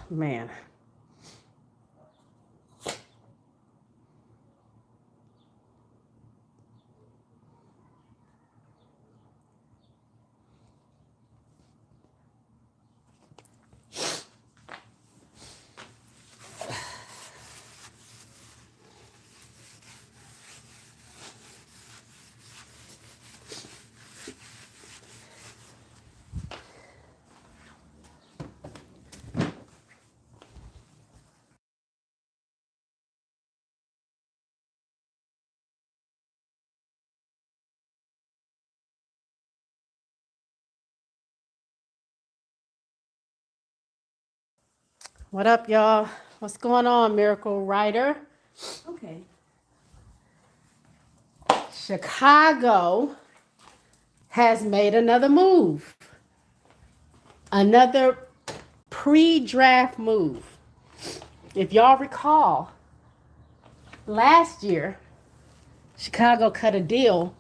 Man. What up, y'all? What's going on, Miracle Writer? Okay. Chicago has made another move, another pre draft move. If y'all recall, last year, Chicago cut a deal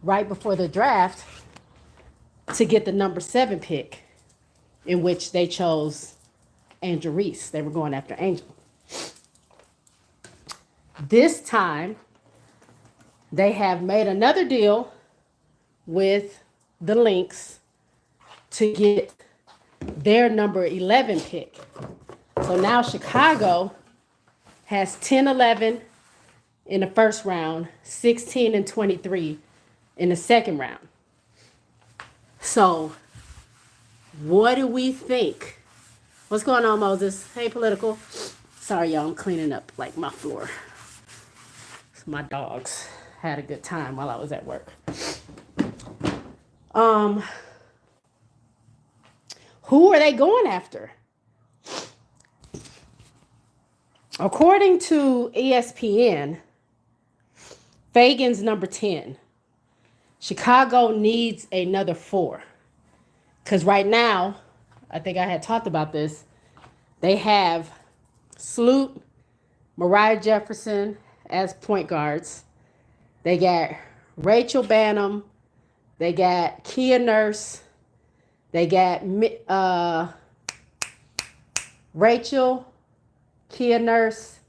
right before the draft to get the number 7 pick, in which they chose Angel Reese. They were going after Angel. This time, they have made another deal with the Lynx to get their number 11 pick. So now Chicago has 10, 11 in the first round, 16 and 23 in the second round. So what do we think? What's going on, Moses? Hey, Political. Sorry, y'all, I'm cleaning up like my floor. My dogs had a good time while I was at work. Um, who are they going after? According to ESPN, Fagan's number 10. Chicago needs another 4. Because right now, I think I had talked about this, they have Sloot, Mariah Jefferson as point guards. They got Rachel Banham. They got Kia Nurse. They got Rachel, Kia Nurse.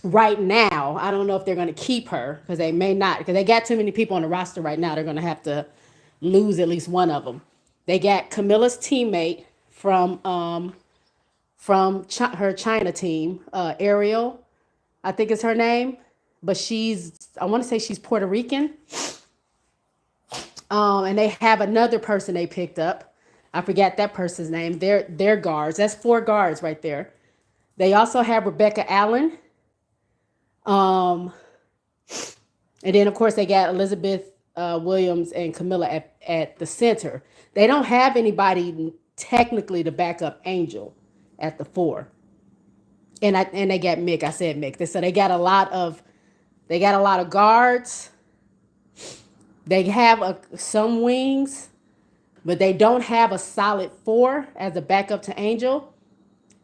Right now, I don't know if they're going to keep her because they may not, because they got too many people on the roster right now. They're going to have to lose at least one of them. They got Camilla's teammate from her China team, Ariel, I think is her name, but I want to say she's Puerto Rican. And they have another person they picked up. I forgot that person's name. They're guards. That's 4 guards right there. They also have Rebecca Allen. And then, of course, they got Elizabeth Williams and Camilla at the center. They don't have anybody technically to back up Angel at the 4. And they got Mick. I said Mick. So they got a lot of guards. They have some wings, but they don't have a solid 4 as a backup to Angel.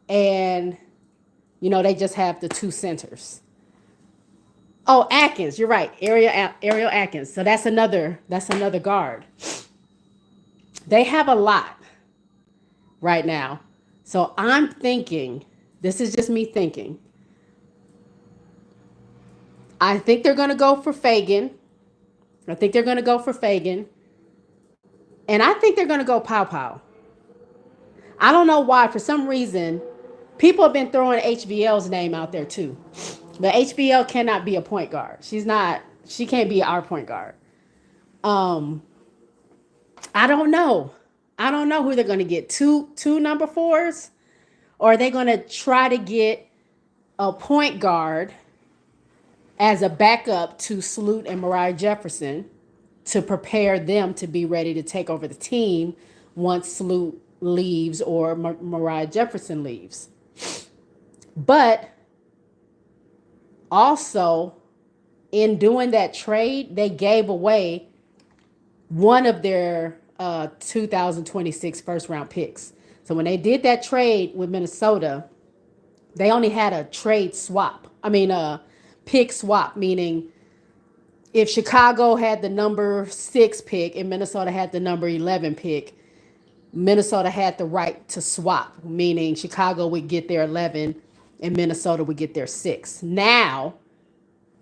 And, they just have the 2 centers. Oh, Atkins, you're right. Ariel Atkins. So that's another guard. They have a lot right now. So I'm thinking, this is just me thinking. I think they're going to go for Fagan. And I think they're going to go Pow Pow. I don't know why. For some reason, people have been throwing HBL's name out there too. But HBL cannot be a point guard. She can't be our point guard. I don't know. I don't know who they're going to get. Two number 4s, or are they going to try to get a point guard as a backup to Sloot and Mariah Jefferson to prepare them to be ready to take over the team once Sloot leaves or Mariah Jefferson leaves. But also, in doing that trade, they gave away one of their 2026 first round picks. So when they did that trade with Minnesota, they only had a trade swap. A pick swap, meaning if Chicago had the number 6 pick and Minnesota had the number 11 pick, Minnesota had the right to swap, meaning Chicago would get their 11 and Minnesota would get their 6. Now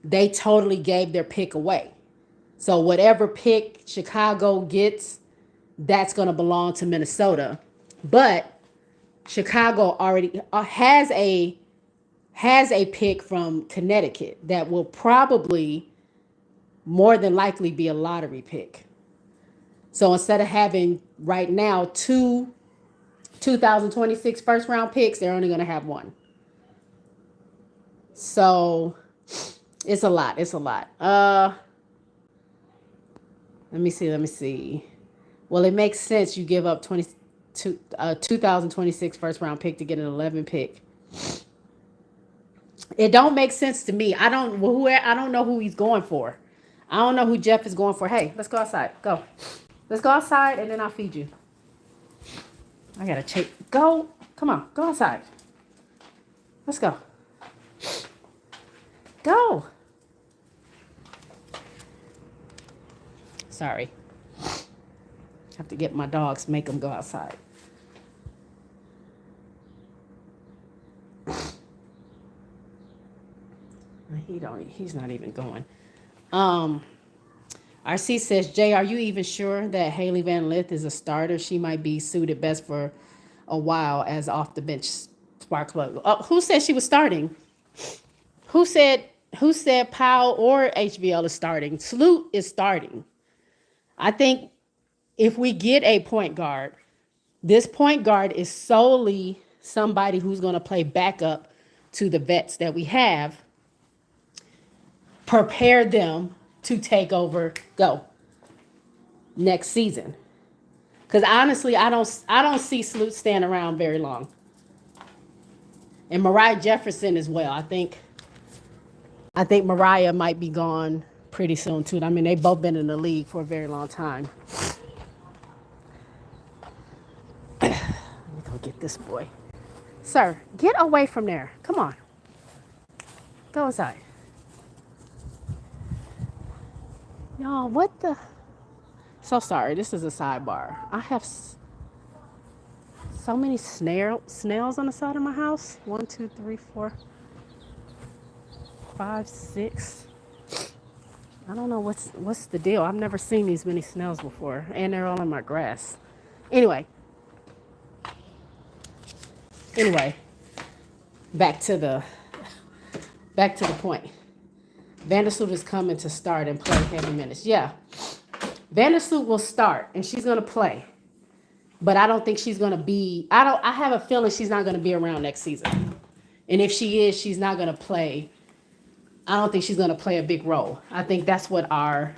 they totally gave their pick away. So whatever pick Chicago gets, that's going to belong to Minnesota. But Chicago already has a pick from Connecticut that will probably more than likely be a lottery pick. So instead of having right now two 2026 first round picks, they're only going to have one. So it's a lot. It's a lot. Let me see. Let me see. Well, it makes sense you give up 2026 first round pick to get an 11 pick. It don't make sense to me. I don't know who he's going for. I don't know who Jeff is going for. Hey, let's go outside. Go. Let's go outside and then I'll feed you. I gotta check. Go. Come on. Go outside. Let's go. Go. Sorry. Have to get my dogs, make them go outside. He's not even going. RC says, Jay, are you even sure that Haley Van Lith is a starter? She might be suited best for a while as off the bench spark plug. Who said she was starting? Who said Powell or HVL is starting? Sloot is starting. I think if we get a point guard, this point guard is solely somebody who's going to play backup to the vets that we have. Prepare them to take over next season. Because honestly, I don't see Sloot staying around very long. And Mariah Jefferson as well. I think Mariah might be gone pretty soon too. I mean, they've both been in the league for a very long time. Let me go get this boy. Sir, get away from there. Come on. Go inside. Y'all, what the? So sorry, this is a sidebar. I have so many snails on the side of my house. 1, 2, 3, 4, 5, 6. I don't know what's the deal. I've never seen these many snails before, and they're all in my grass. Anyway, back to the point. Vandersloot is coming to start and play heavy minutes. Yeah, Vandersloot will start and she's gonna play, but I don't think she's gonna be. I have a feeling she's not gonna be around next season, and if she is, she's not gonna play. I don't think she's gonna play a big role. I think that's what our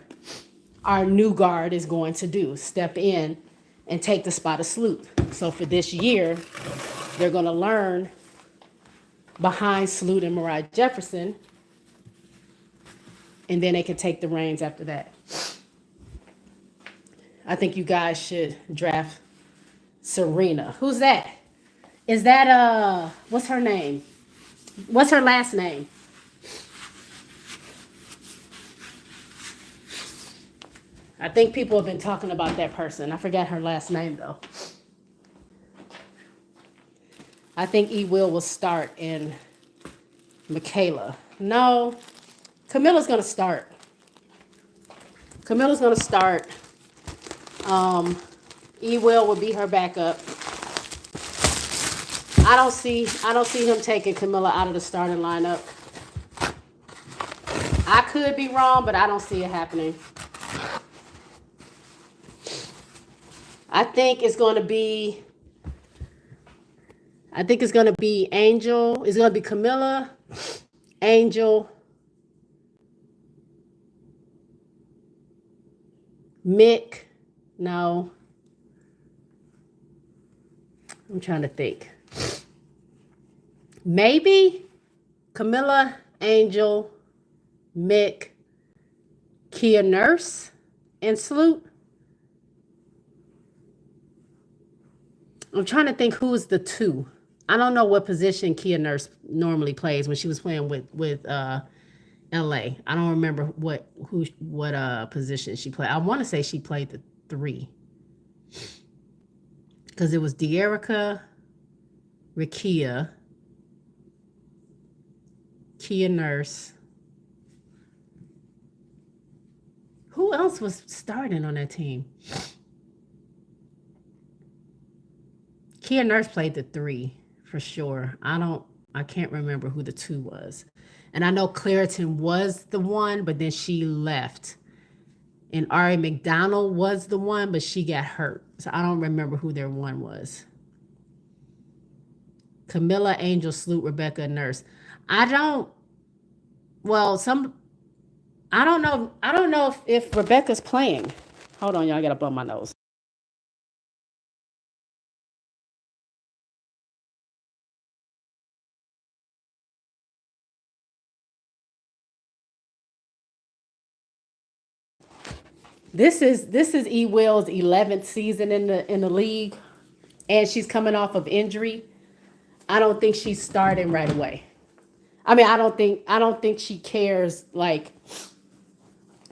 new guard is going to do: step in and take the spot of Sloot. So for this year, they're gonna learn behind Sloot and Mariah Jefferson. And then they can take the reins after that. I think you guys should draft Serena. Who's that? Is that what's her name? What's her last name? I think people have been talking about that person. I forgot her last name though. I think E. Will start in Michaela. No. Camilla's going to start. E-Will will be her backup. I don't see him taking Camilla out of the starting lineup. I could be wrong, but I don't see it happening. I think it's going to be Angel. It's going to be Camilla, Angel, Mick, no. I'm trying to think. Maybe Camilla, Angel, Mick, Kia Nurse, and Sloot. I'm trying to think who's the two. I don't know what position Kia Nurse normally plays when she was playing with LA. I don't remember what position she played. I want to say she played the 3. because it was De'Erica, Rakia, Kia Nurse. Who else was starting on that team? Kia Nurse played the 3 for sure. I can't remember who the 2 was. And I know Clariton was the 1, but then she left. And Ari McDonald was the 1, but she got hurt. So I don't remember who their 1 was. Camilla, Angel, Sloot, Rebecca, Nurse. I don't know. I don't know if Rebecca's playing. Hold on, y'all. I gotta blow my nose. This is E Will's 11th season in the league, and she's coming off of injury. I don't think she's starting right away. I mean, I don't think she cares like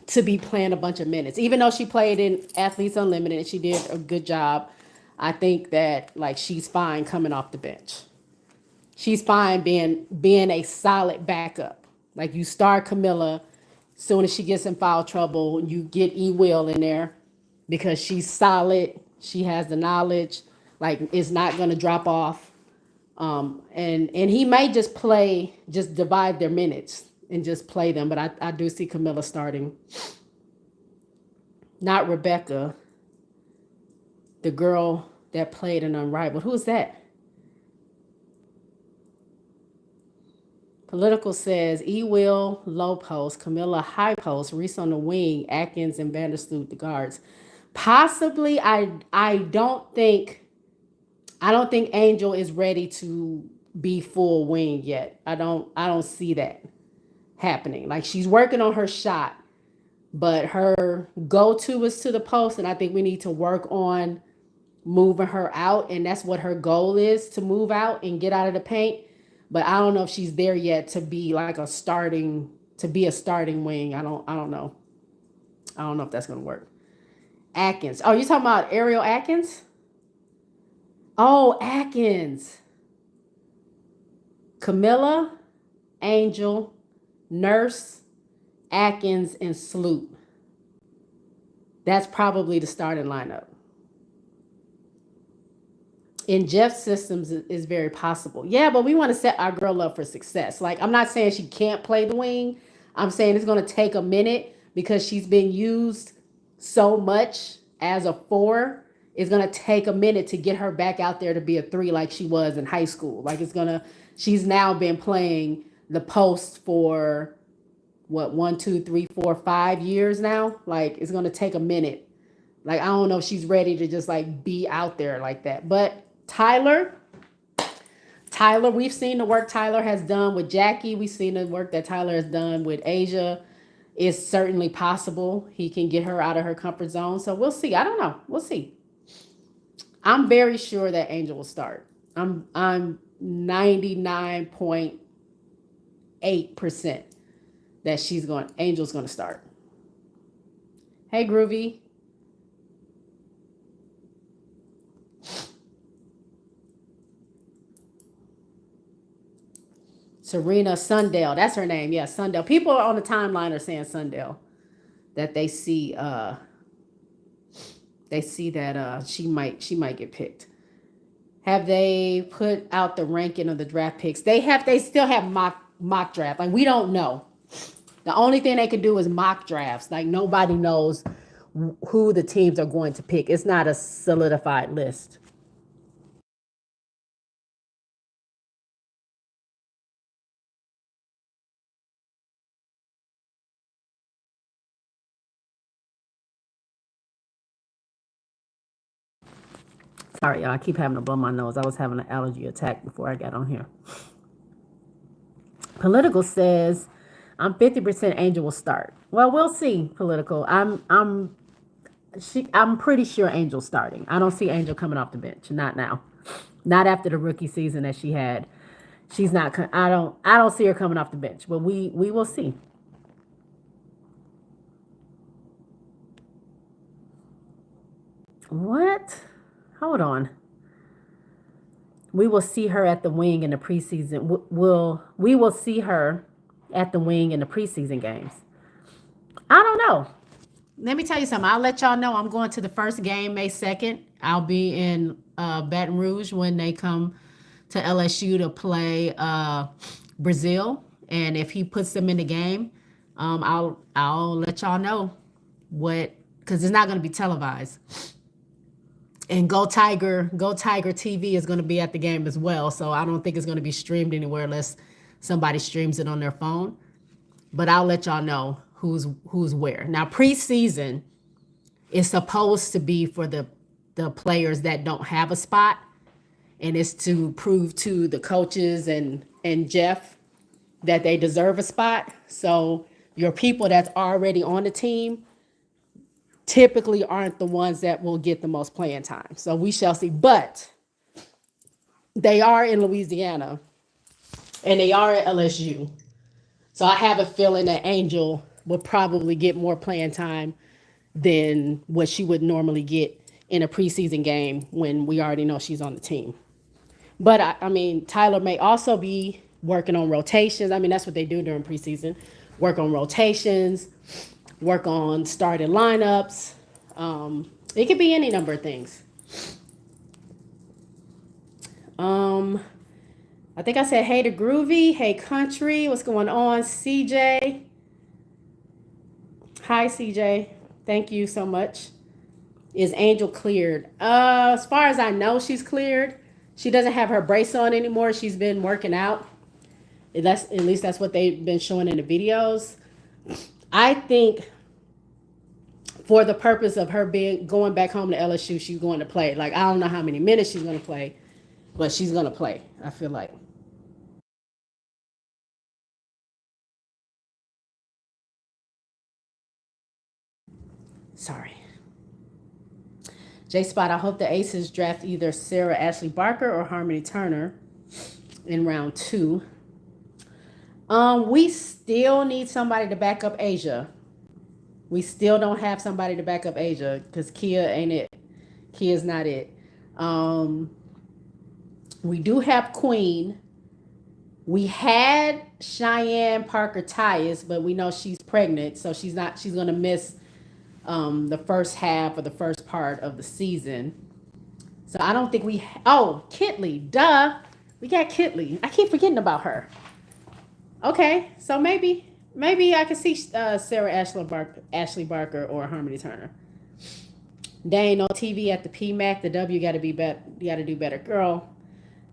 to be playing a bunch of minutes. Even though she played in Athletes Unlimited and she did a good job, I think that like she's fine coming off the bench. She's fine being a solid backup. Like you start Camilla, soon as she gets in foul trouble, you get E Will in there because she's solid. She has the knowledge. Like it's not gonna drop off. And he may just divide their minutes and just play them. But I do see Camilla starting. Not Rebecca, the girl that played in Unrivaled. Who's that? Political says E. Will, low post, Camilla, high post, Reese on the wing, Atkins and Vandersloot, the guards. Possibly, I don't think Angel is ready to be full wing yet. I don't see that happening. Like she's working on her shot, but her go-to is to the post, and I think we need to work on moving her out, and that's what her goal is, to move out and get out of the paint. But I don't know if she's there yet to be like a starting wing. I don't know. I don't know if that's gonna work. Atkins. Oh, you talking about Ariel Atkins? Oh, Atkins. Camilla, Angel, Nurse, Atkins, and Sloot. That's probably the starting lineup. In Jeff's systems is very possible. Yeah, but we want to set our girl up for success. Like I'm not saying she can't play the wing. I'm saying it's going to take a minute because she's been used so much as a 4. It's going to take a minute to get her back out there to be a 3 like she was in high school. Like she's now been playing the post for what 1, 2, 3, 4, 5 years now. Like it's going to take a minute. Like I don't know if she's ready to just like be out there like that. But Tyler, we've seen the work Tyler has done with Jackie. We've seen the work that Tyler has done with Asia. It's certainly possible he can get her out of her comfort zone. So we'll see. I don't know. We'll see. I'm very sure that Angel will start. I'm 99.8% that Angel's going to start. Hey, Groovy. Serena Sundell. That's her name. Yeah, Sundell. People on the timeline are saying Sundell. That they see that she might get picked. Have they put out the ranking of the draft picks? They still have mock draft. Like we don't know. The only thing they can do is mock drafts. Like nobody knows who the teams are going to pick. It's not a solidified list. Sorry, y'all. I keep having to blow my nose. I was having an allergy attack before I got on here. Political says, I'm 50% Angel will start. Well, we'll see, Political. I'm pretty sure Angel's starting. I don't see Angel coming off the bench. Not now. Not after the rookie season that she had. She's not. I don't see her coming off the bench. But we will see. What? Hold on. We will see her at the wing in the preseason. We will see her at the wing in the preseason games. I don't know. Let me tell you something. I'll let y'all know I'm going to the first game May 2nd. I'll be in Baton Rouge when they come to LSU to play Brazil. And if he puts them in the game, I'll let y'all know what, because it's not going to be televised. And Go Tiger TV is going to be at the game as well. So I don't think it's going to be streamed anywhere unless somebody streams it on their phone. But I'll let y'all know who's where. Now, preseason is supposed to be for the players that don't have a spot, and it's to prove to the coaches and Jeff that they deserve a spot. So your people that's already on the team typically aren't the ones that will get the most playing time. So we shall see. But they are in Louisiana and they are at LSU. So I have a feeling that Angel will probably get more playing time than what she would normally get in a preseason game when we already know she's on the team. But I mean, Tyler may also be working on rotations. I mean, that's what they do during preseason. Work on rotations, work on starting lineups. It could be any number of things. I think I said hey to Groovy, hey Country, what's going on? CJ. Hi CJ. Thank you so much. Is Angel cleared? As far as I know, she's cleared. She doesn't have her brace on anymore. She's been working out. At least that's what they've been showing in the videos. I think for the purpose of her going back home to LSU, she's going to play. Like, I don't know how many minutes she's going to play, but she's going to play, I feel like. Sorry. J Spot, I hope the Aces draft either Sarah Ashley Barker or Harmony Turner in round 2. We still need somebody to back up Asia. We still don't have somebody to back up Asia because Kia ain't it. Kia's not it. We do have Queen. We had Cheyenne Parker Tyus, but we know she's pregnant, so she's going to miss the first half or the first part of the season. So I don't think Kitley, duh. We got Kitley. I keep forgetting about her. Okay, so maybe I can see Sarah Ashley Barker or Harmony Turner. They ain't no TV at the PMAC. The W got to be better. You got to do better, girl.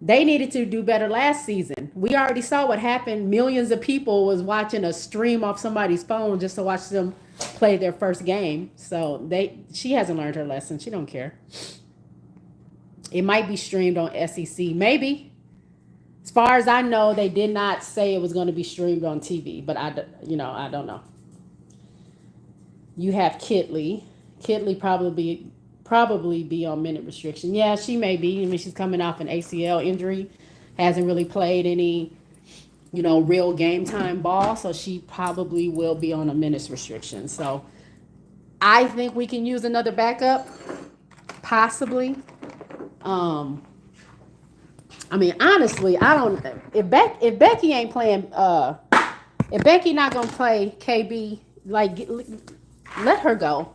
They needed to do better last season. We already saw what happened. Millions of people was watching a stream off somebody's phone just to watch them play their first game. So she hasn't learned her lesson. She don't care. It might be streamed on SEC, maybe. As far as I know, they did not say it was going to be streamed on TV, but I don't know. You have Kitley. Kitley probably be on minute restriction. Yeah, she may be. I mean, she's coming off an ACL injury, hasn't really played any, real game time ball, so she probably will be on a minutes restriction. So I think we can use another backup, possibly. I mean, honestly, I don't. If Becky ain't playing, if Becky not gonna play KB, like let her go.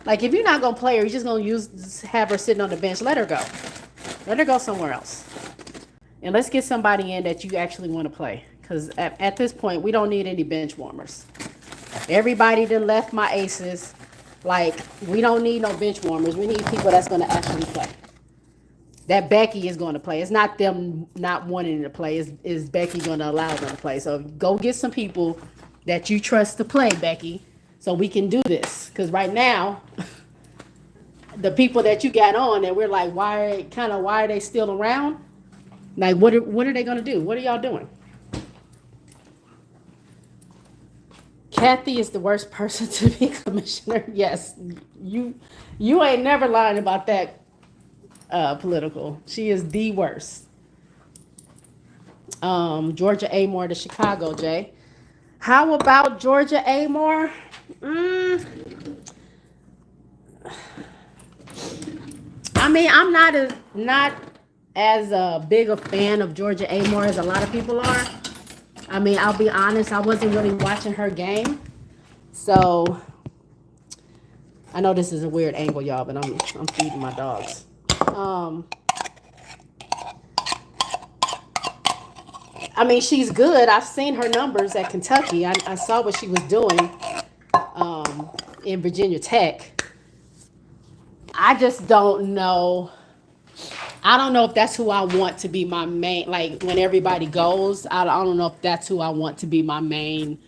Like if you're not gonna play her, you're just gonna have her sitting on the bench. Let her go. Let her go somewhere else. And let's get somebody in that you actually want to play. Because at this point, we don't need any bench warmers. Everybody that left my Aces. Like, we don't need no bench warmers. We need people that's going to actually play. That Becky is going to play. It's not them not wanting to play. Is Becky going to allow them to play? So go get some people that you trust to play, Becky, so we can do this. Because right now, the people that you got on and we're like, why are they still around? Like, what are they going to do? What are y'all doing? Kathy is the worst person to be commissioner. Yes, you ain't never lying about that. Political. She is the worst. Georgia Amore to Chicago, Jay. How about Georgia Amore? I mean, I'm not as big a fan of Georgia Amore as a lot of people are. I mean, I'll be honest, I wasn't really watching her game. So I know this is a weird angle, y'all, but I'm feeding my dogs. Um, I mean, she's good. I've seen her numbers at Kentucky. I saw what she was doing in Virginia Tech. I just don't know. I don't know if that's who I want to be my main. Like when everybody goes, I don't know if that's who I want to be my main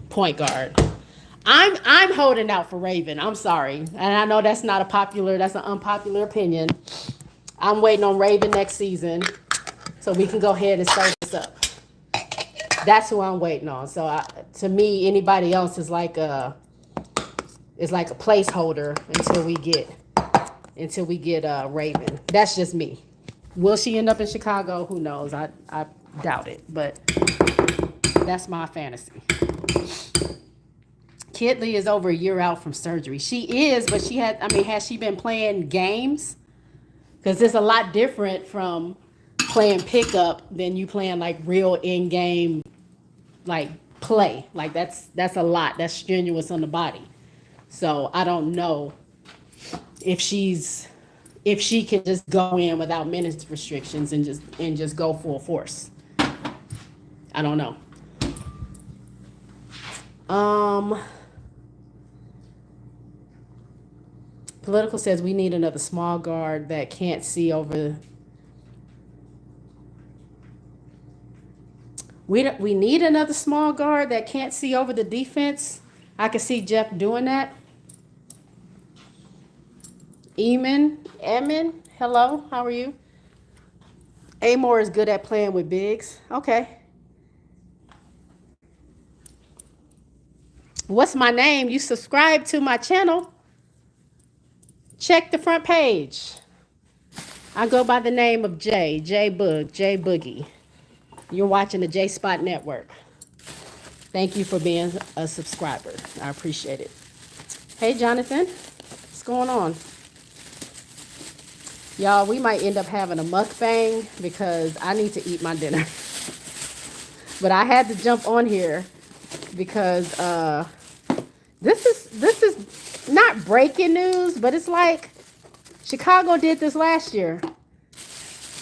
point guard. I'm holding out for Raven. I'm sorry, and I know that's not a popular. That's an unpopular opinion. I'm waiting on Raven next season, so we can go ahead and start this up. That's who I'm waiting on. So to me, anybody else is like a placeholder until we get Raven. That's just me. Will she end up in Chicago? Who knows? I doubt it, but that's my fantasy. Kitley is over a year out from surgery. She is, but has she been playing games? Because it's a lot different from playing pickup than you playing like real in-game like play. Like that's a lot. That's strenuous on the body. So I don't know if she can just go in without minutes restrictions and just go full force. I don't know. Political says we need another small guard that can't see over. We need another small guard that can't see over the defense. I can see Jeff doing that. Eamon, hello, how are you? Amore is good at playing with bigs. Okay. What's my name? You subscribe to my channel. Check the front page. I go by the name of J Boogie. You're watching the J Spot Network. Thank you for being a subscriber. I appreciate it. Hey, Jonathan. What's going on? Y'all, we might end up having a mukbang because I need to eat my dinner. But I had to jump on here because this is not breaking news, but it's like Chicago did this last year.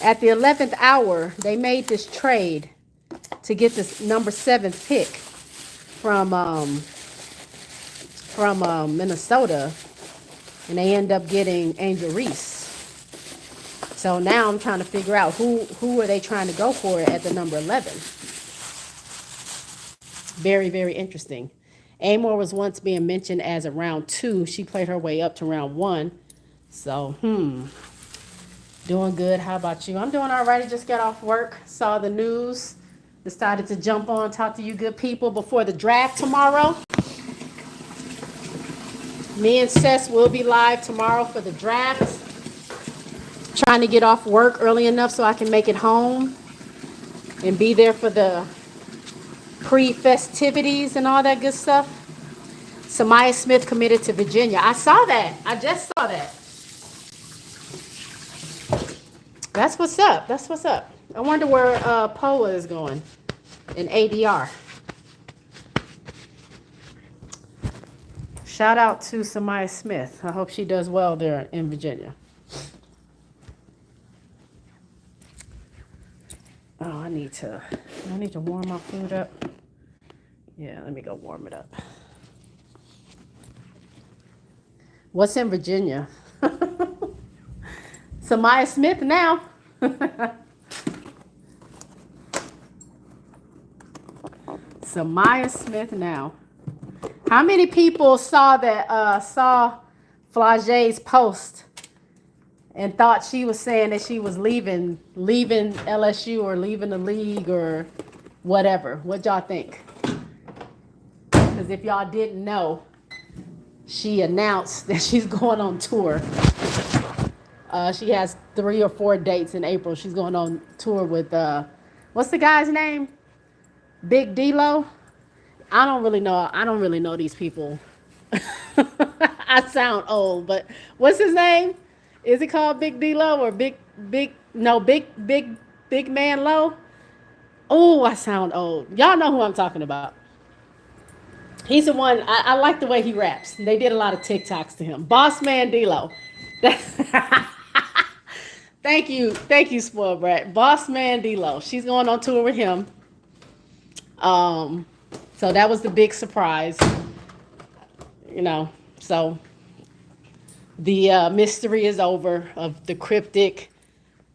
At the 11th hour, they made this trade to get this number 7th pick from Minnesota, and they end up getting Angel Reese. So now I'm trying to figure out who are they trying to go for at the number 11. Very, very interesting. Amore was once being mentioned as a round 2. She played her way up to round 1. So, doing good. How about you? I'm doing all right. I just got off work, saw the news, decided to jump on, talk to you good people before the draft tomorrow. Me and Cess will be live tomorrow for the draft. Trying to get off work early enough so I can make it home and be there for the pre-festivities and all that good stuff. Samaya Smith committed to Virginia. I saw that. I just saw that. That's what's up. That's what's up. I wonder where POA is going in ADR. Shout out to Samaya Smith. I hope she does well there in Virginia. Oh, I need to warm my food up. Yeah, let me go warm it up. What's in Virginia? Samaya Smith now. Samaya Smith now. How many people saw Flage's post and thought she was saying that she was leaving LSU or leaving the league or whatever? What y'all think? Because if y'all didn't know, she announced that she's going on tour. She has 3 or 4 dates in April. She's going on tour with, what's the guy's name? Big D-Lo? I don't really know these people. I sound old, but what's his name? Is it called Big D-Lo or Big big man low. Oh, I sound old. Y'all know who I'm talking about. He's the one. I like the way he raps. They did a lot of TikToks to him. Boss Man D'Lo. Thank you, spoiled brat. Boss Man D'Lo. She's going on tour with him. Um, so that was the big surprise. You know, so the mystery is over of the cryptic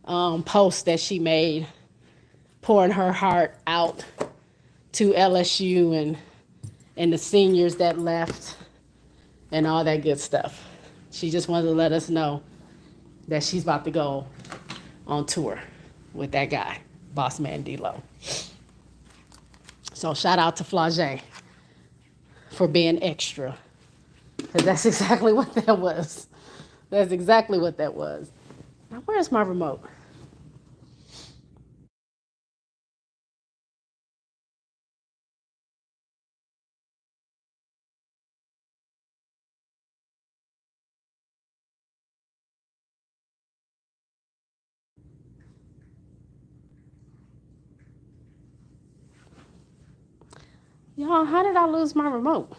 post that she made, pouring her heart out to LSU and the seniors that left and all that good stuff. She just wanted to let us know that she's about to go on tour with that guy, Boss Man D'Lo. So shout out to Flage for being extra, because that's exactly what that was. That's exactly what that was. Now, where's my remote? Y'all, how did I lose my remote?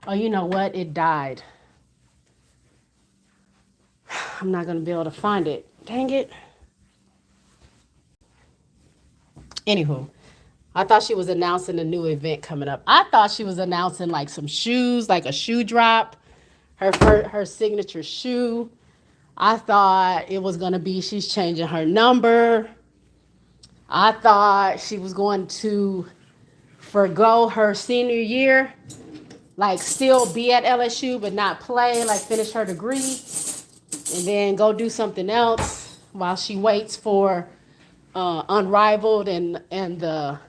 Oh, you know what? It died. I'm not going to be able to find it. Dang it. Anywho, I thought she was announcing a new event coming up. I thought she was announcing like some shoes, like a shoe drop, her signature shoe. I thought it was going to be she's changing her number. I thought she was going to forgo her senior year, like still be at LSU but not play, like finish her degree and then go do something else while she waits for Unrivaled and the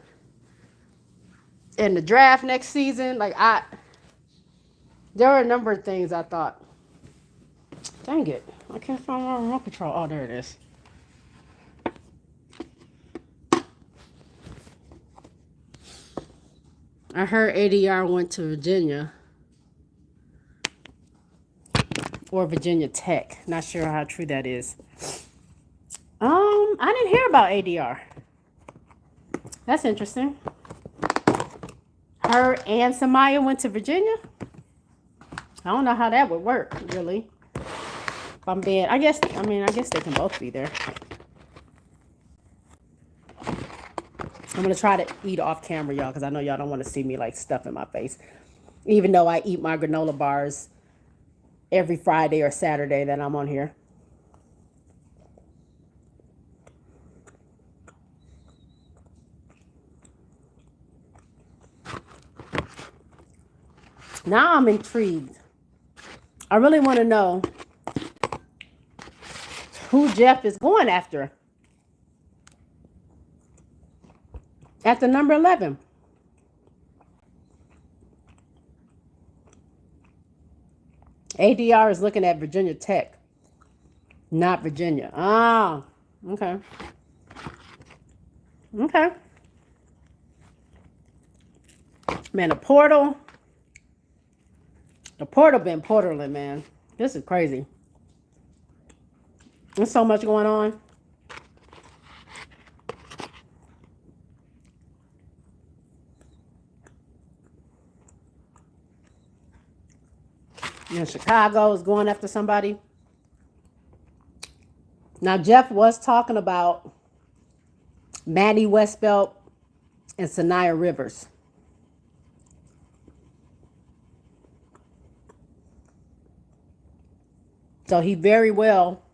draft next season. There were a number of things I thought. Dang it, I can't find my remote control. Oh, there it is. I heard ADR went to Virginia or Virginia Tech. Not sure how true that is. I didn't hear about ADR. That's interesting. Her and Samaya went to Virginia. I don't know how that would work, really. If I'm being, I guess they can both be there. I'm gonna try to eat off camera, y'all, because I know y'all don't want to see me like stuff in my face. Even though I eat my granola bars every Friday or Saturday that I'm on here. Now I'm intrigued. I really want to know who Jeff is going after at the number 11. ADR is looking at Virginia Tech, not Virginia. Ah, okay. Okay. Man, the portal been portaling, man. This is crazy. There's so much going on. You know, Chicago is going after somebody. Now, Jeff was talking about Maddie Westbelt and Sanaya Rivers. So he very well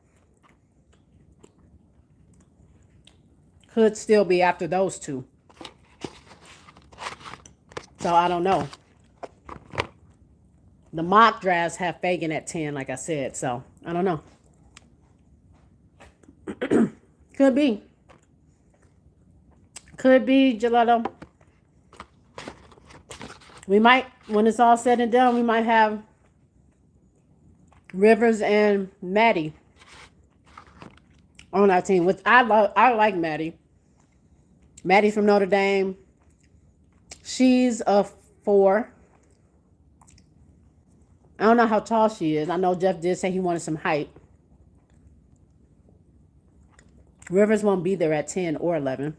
could still be after those two. So I don't know. The mock drafts have Fagan at 10, like I said. So I don't know. Could be. Could be, Gelato. We might, when it's all said and done, we might have Rivers and Maddie on our team, which I like Maddie. Maddie's from Notre Dame. She's a 4. I don't know how tall she is. I know Jeff did say he wanted some height. Rivers won't be there at 10 or 11.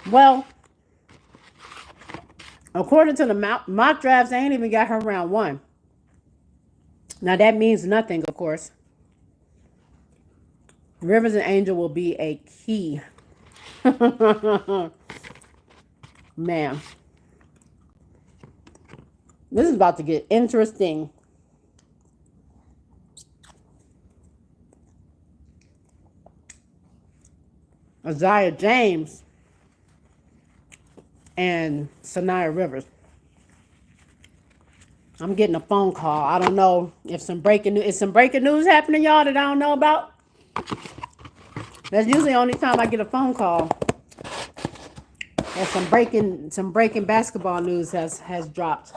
Well, according to the mock drafts, they ain't even got her round 1. Now, that means nothing, of course. Rivers and Angel will be a key. Man. This is about to get interesting. Isaiah James and Sanaya Rivers. I'm getting a phone call. I don't know if some breaking news. Is some breaking news happening, y'all, that I don't know about? That's usually the only time I get a phone call. And some breaking basketball news has dropped.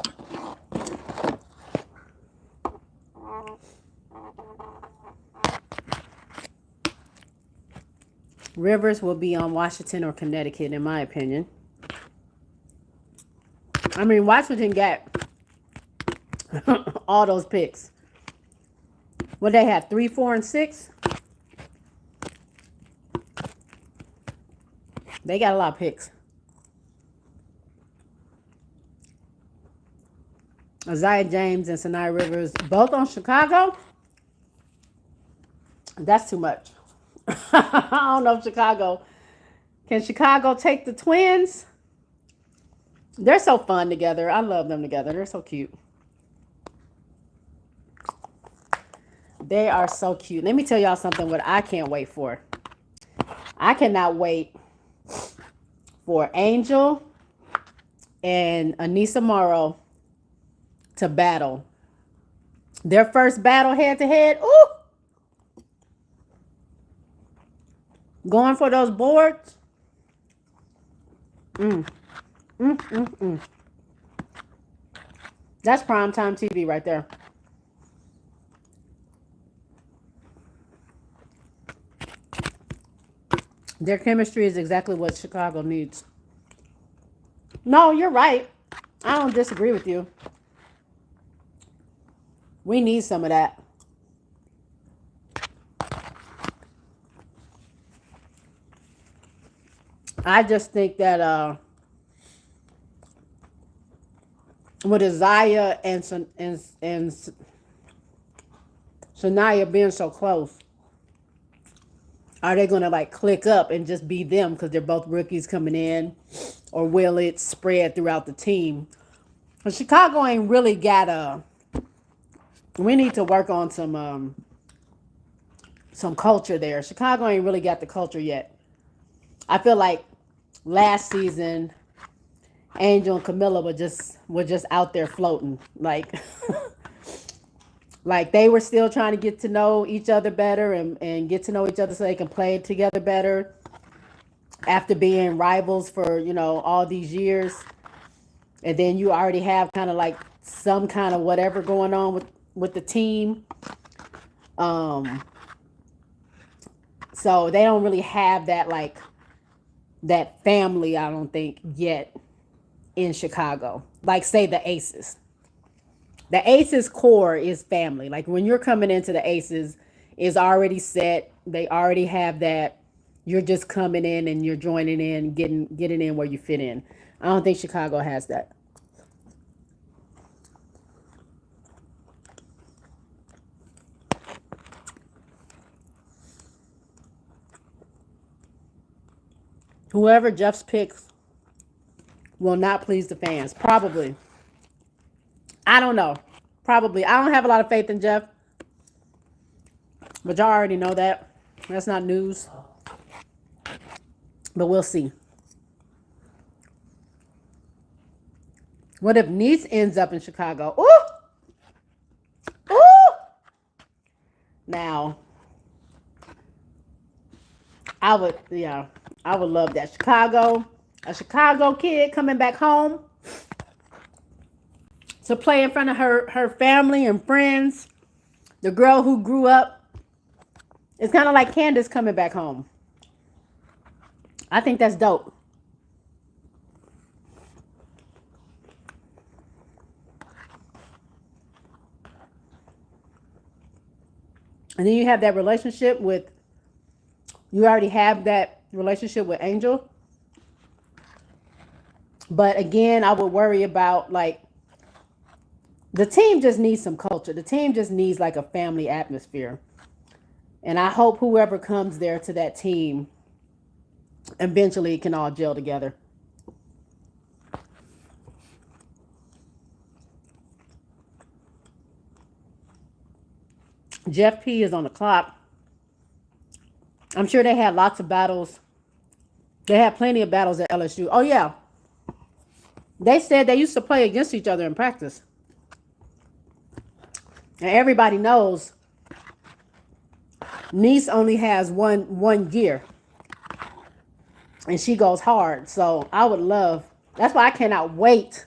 Rivers will be on Washington or Connecticut, in my opinion. I mean, Washington got all those picks. What they have, 3, 4, and 6? They got a lot of picks. Isaiah James and Sanaya Rivers, both on Chicago? That's too much. I don't know if Chicago. Can Chicago take the Twins? They're so fun together. I love them together. They're so cute. They are so cute. Let me tell y'all something what I can't wait for. I cannot wait for Angel and Anissa Morrow to battle. Their first battle head to head. Ooh! Going for those boards. That's primetime TV right there. Their chemistry is exactly what Chicago needs. No, you're right. I don't disagree with you. We need some of that. I just think that with Isaiah and Sanaya being so close, are they going to like click up and just be them because they're both rookies coming in, or will it spread throughout the team? But Chicago ain't really got a. We need to work on some culture there. Chicago ain't really got the culture yet. I feel like last season, Angel and Camilla were just out there floating, like like they were still trying to get to know each other better and get to know each other so they can play together better after being rivals for all these years. And then you already have kind of like some kind of whatever going on with the team. So they don't really have that like that family, I don't think, yet in Chicago. Like say the Aces. The Aces core is family. Like when you're coming into the Aces, is already set. They already have that. You're just coming in and you're joining in, getting in where you fit in. I don't think Chicago has that. Whoever Jeff's picks will not please the fans. Probably. I don't know. Probably. I don't have a lot of faith in Jeff. But y'all already know that. That's not news. But we'll see. What if Nice ends up in Chicago? Ooh! Ooh! Now, I would love that. A Chicago kid coming back home to play in front of her family and friends. The girl who grew up. It's kind of like Candace coming back home. I think that's dope. And then you have that relationship with, you already have that relationship with Angel. But again, I would worry about like the team just needs some culture. The team just needs like a family atmosphere. And I hope whoever comes there to that team eventually can all gel together. Jeff P is on the clock. I'm sure they had lots of battles. They had plenty of battles at LSU. Oh, yeah. They said they used to play against each other in practice. And everybody knows Niece only has one gear. And she goes hard. So I would love, that's why I cannot wait.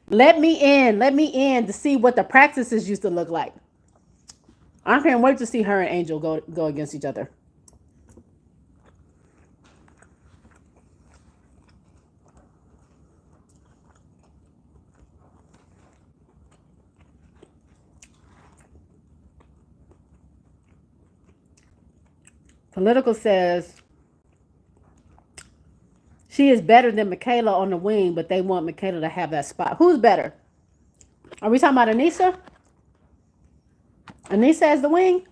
Let me in to see what the practices used to look like. I can't wait to see her and Angel go against each other. Political says she is better than Michaela on the wing, but they want Michaela to have that spot. Who's better? Are we talking about Anissa? Anissa as the wing?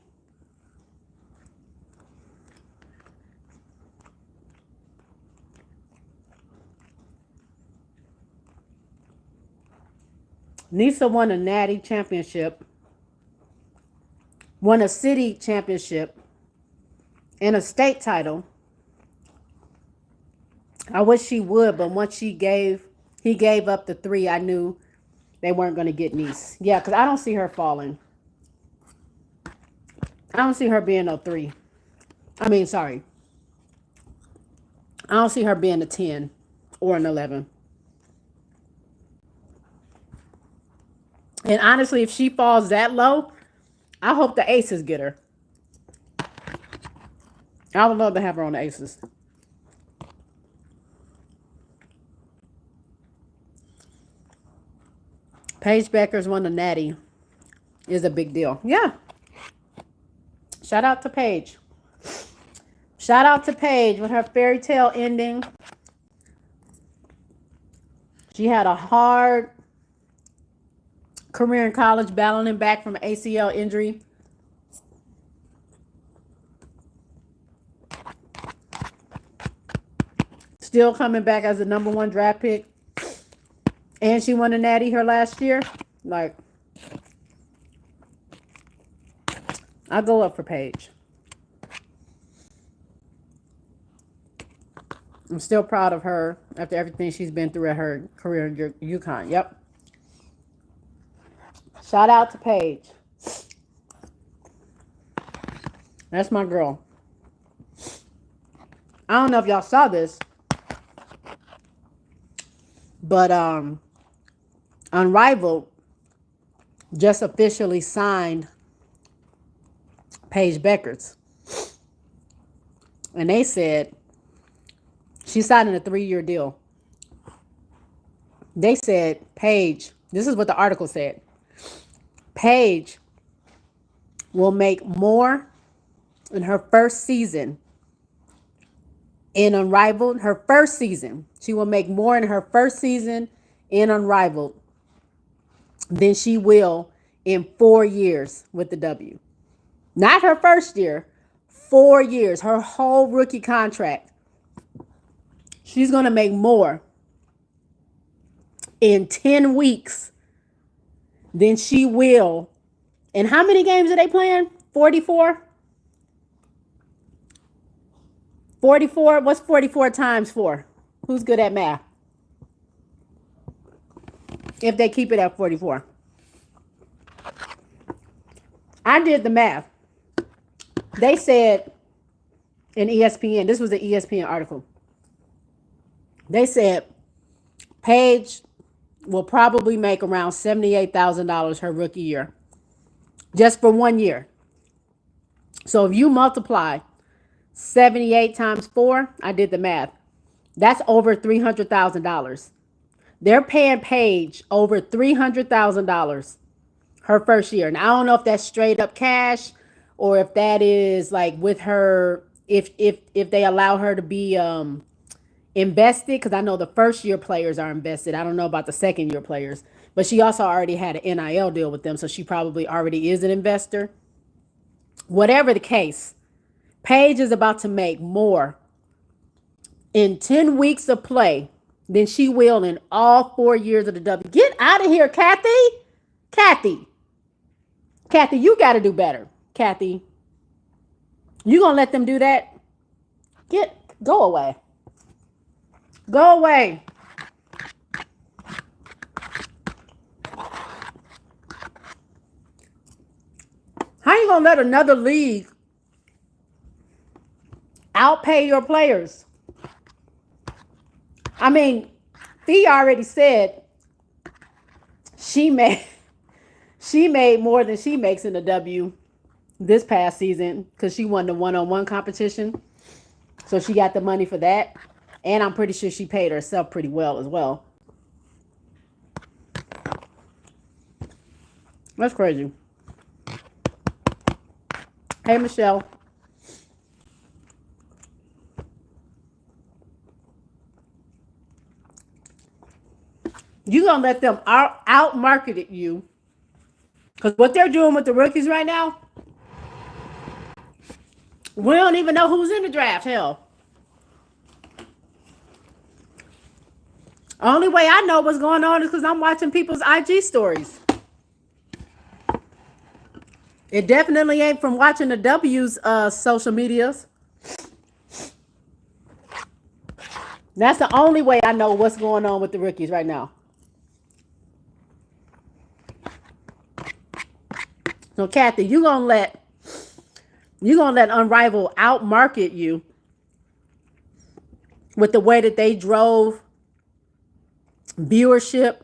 Nisa won a Natty championship, won a city championship, and a state title. I wish she would, but once he gave up the 3, I knew they weren't going to get Nice. Yeah, because I don't see her falling. I don't see her being a 3. I mean, sorry. I don't see her being a 10 or an 11. And honestly, if she falls that low, I hope the Aces get her. I would love to have her on the Aces. Paige Beckers won the Natty is a big deal. Yeah. Shout out to Paige. Shout out to Paige with her fairy tale ending. She had a hard career in college, battling back from an ACL injury. Still coming back as the number 1 draft pick. And she won a Natty her last year. Like, I'll go up for Paige. I'm still proud of her after everything she's been through at her career in UConn. Yep. Shout out to Paige. That's my girl. I don't know if y'all saw this, but Unrivaled just officially signed Paige Beckers. And they said she's signing a 3-year deal. They said Paige, this is what the article said. Paige will make more in her first season in Unrivaled. Her first season. She will make more in her first season in Unrivaled than she will in 4 years with the W. Not her first year, 4 years, her whole rookie contract. She's going to make more in 10 weeks than she will. And how many games are they playing? 44? 44? What's 44 times 4? Who's good at math? If they keep it at 44. I did the math. They said in ESPN, this was an ESPN article. They said Paige will probably make around $78,000 her rookie year. Just for 1 year. So if you multiply 78 times 4, I did the math. That's over $300,000. They're paying Paige over $300,000 her first year. Now, I don't know if that's straight up cash or if that is like with her, if they allow her to be invested, because I know the first year players are invested. I don't know about the second year players, but she also already had an NIL deal with them, so she probably already is an investor. Whatever the case, Paige is about to make more in 10 weeks of play than she will in all 4 years of the W. Get out of here, Kathy. Kathy. Kathy, you got to do better. Kathy, you going to let them do that? Go away. Go away. How you going to let another league outpay your players? I mean, Fee already said she made more than she makes in the W this past season because she won the one-on-one competition. So she got the money for that. And I'm pretty sure she paid herself pretty well as well. That's crazy. Hey, Michelle. You gonna let them out market you? Because what they're doing with the rookies right now, we don't even know who's in the draft. Hell, only way I know what's going on is because I'm watching people's IG stories. It definitely ain't from watching the W's social medias. That's the only way I know what's going on with the rookies right now. So Kathy, you gonna let Unrivaled outmarket you with the way that they drove viewership,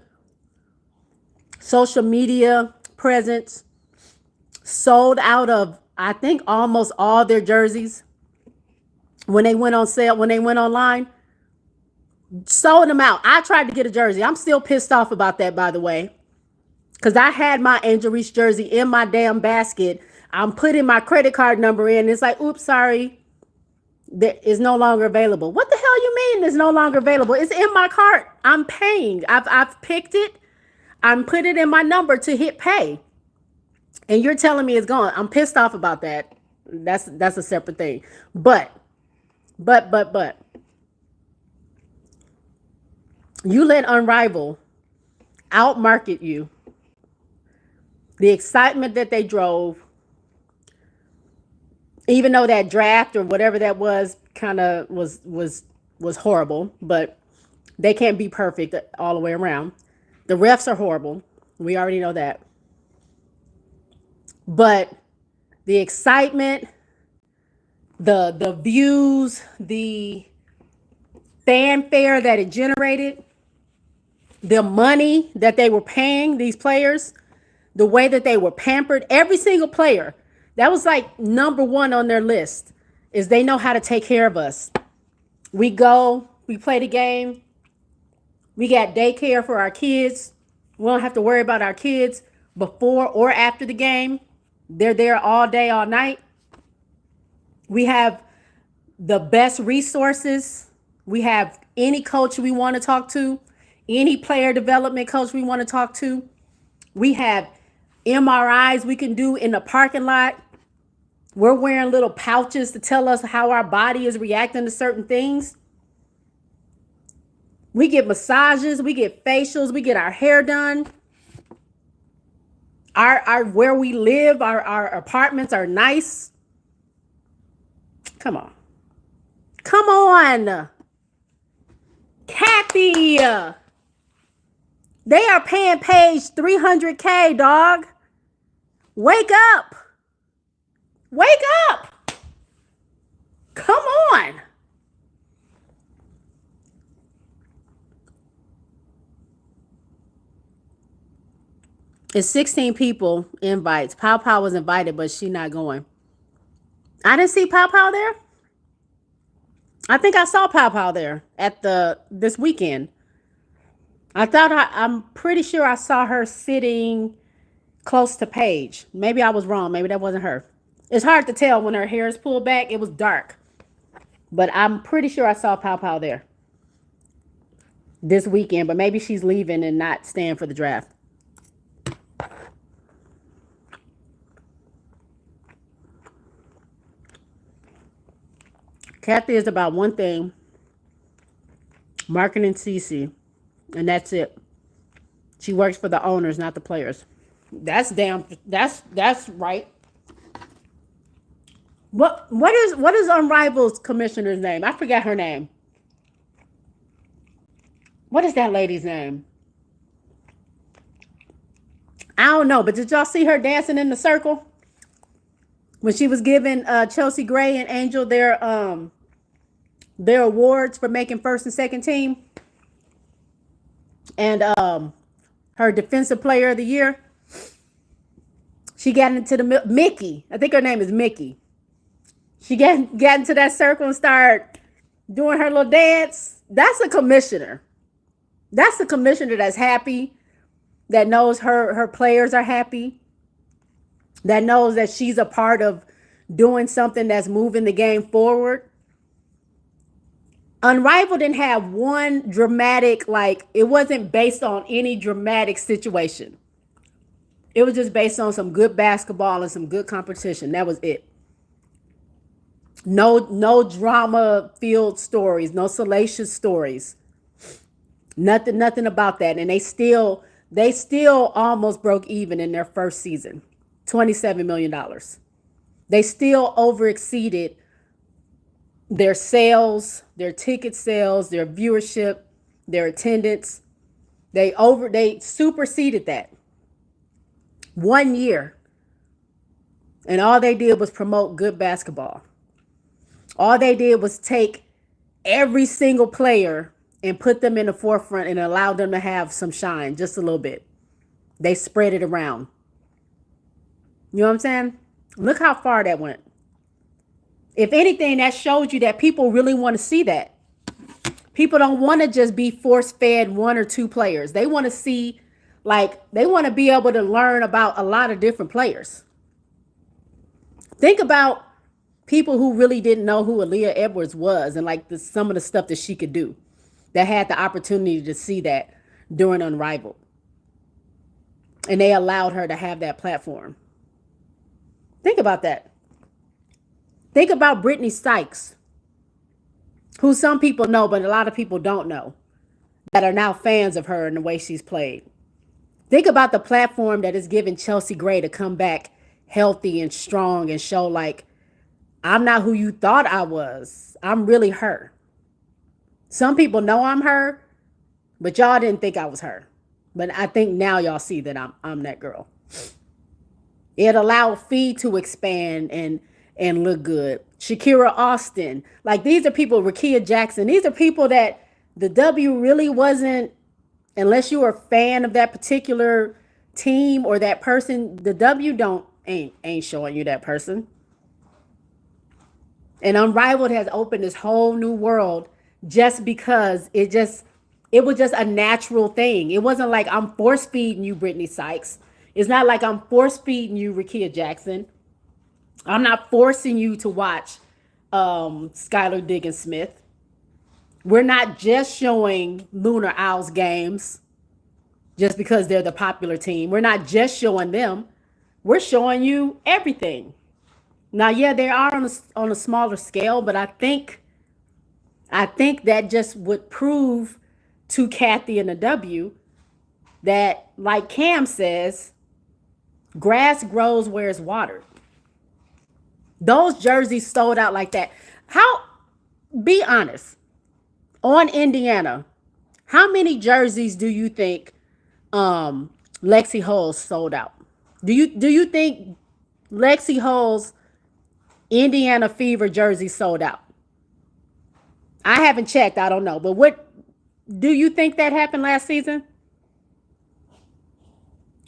social media presence, sold out of, I think, almost all their jerseys when they went on sale, when they went online. Sold them out. I tried to get a jersey. I'm still pissed off about that, by the way, because I had my Angel Reese jersey in my damn basket. I'm putting my credit card number in. It's like, oops, sorry, that is no longer available. What the hell you mean it's no longer available? It's in my cart. I'm paying. I've picked it. I'm putting in my number to hit pay. And you're telling me it's gone. I'm pissed off about that. That's a separate thing. But you let Unrivaled outmarket you. The excitement that they drove, even though that draft or whatever that was kind of was horrible, but they can't be perfect all the way around. The refs are horrible. We already know that. But the excitement, the views, the fanfare that it generated, the money that they were paying these players, the way that they were pampered, every single player, that was like number one on their list, is they know how to take care of us. We go, we play the game, we got daycare for our kids. We don't have to worry about our kids before or after the game. They're there all day, all night. We have the best resources. We have any coach we want to talk to, any player development coach we want to talk to. We have MRIs we can do in the parking lot. We're wearing little pouches to tell us how our body is reacting to certain things. We get massages, we get facials, we get our hair done. Our where we live, our apartments are nice. Come on. Come on. Kathy. They are paying Paige $300K, dog. Wake up. Wake up. Come on. It's 16 people invites. Pow Pow was invited, but she not going. I didn't see Pow Pow there. I think I saw Pow Pow there at this weekend. I'm pretty sure I saw her sitting close to Paige. Maybe I was wrong. Maybe that wasn't her. It's hard to tell when her hair is pulled back. It was dark. But I'm pretty sure I saw Pow Pow there this weekend. But maybe she's leaving and not staying for the draft. Kathy is about one thing. Marketing CC. And that's it. She works for the owners, not the players. That's right. What is Unrival's commissioner's name? I forgot her name. What is that lady's name? I don't know, but did y'all see her dancing in the circle when she was giving Chelsea Gray and Angel their awards for making first and second team, and her defensive player of the year? She got into the Mickey. I think her name is Mickey. She got into that circle and started doing her little dance. That's a commissioner. That's a commissioner that's happy, that knows her players are happy, that knows that she's a part of doing something that's moving the game forward. Unrivaled didn't have one dramatic, like, it wasn't based on any dramatic situation. It was just based on some good basketball and some good competition. That was it. No drama-filled stories, no salacious stories. Nothing about that. And they still almost broke even in their first season. $27 million. They still overexceeded their sales, their ticket sales, their viewership, their attendance. They superseded that 1 year. And all they did was promote good basketball. All they did was take every single player and put them in the forefront and allow them to have some shine, just a little bit. They spread it around. You know what I'm saying? Look how far that went. If anything, that showed you that people really want to see that. People don't want to just be force-fed one or two players. They want to see, they want to be able to learn about a lot of different players. Think about people who really didn't know who Aaliyah Edwards was and some of the stuff that she could do, that had the opportunity to see that during Unrivaled. And they allowed her to have that platform. Think about that. Think about Brittany Sykes, who some people know, but a lot of people don't know, that are now fans of her and the way she's played. Think about the platform that is giving Chelsea Gray to come back healthy and strong and show, I'm not who you thought I was. I'm really her. Some people know I'm her, but y'all didn't think I was her. But I think now y'all see that I'm that girl. It allowed Fee to expand and look good. Shakira Austin. These are people, Rakia Jackson. These are people that the W really wasn't, unless you were a fan of that particular team or that person, the W ain't showing you that person. And Unrivaled has opened this whole new world just because it was just a natural thing. It wasn't like I'm force feeding you Brittany Sykes. It's not like I'm force feeding you Rakia Jackson. I'm not forcing you to watch Skylar Diggins Smith. We're not just showing Lunar Owls games just because they're the popular team. We're not just showing them. We're showing you everything. Now, yeah, they are on a smaller scale, but I think that just would prove to Kathy and the W that, like Cam says, grass grows where it's watered. Those jerseys sold out like that. Be honest, on Indiana, how many jerseys do you think Lexi Hull's sold out? Do you think Lexi Hull's Indiana Fever jersey sold out? I haven't checked. I don't know. But what do you think that happened last season?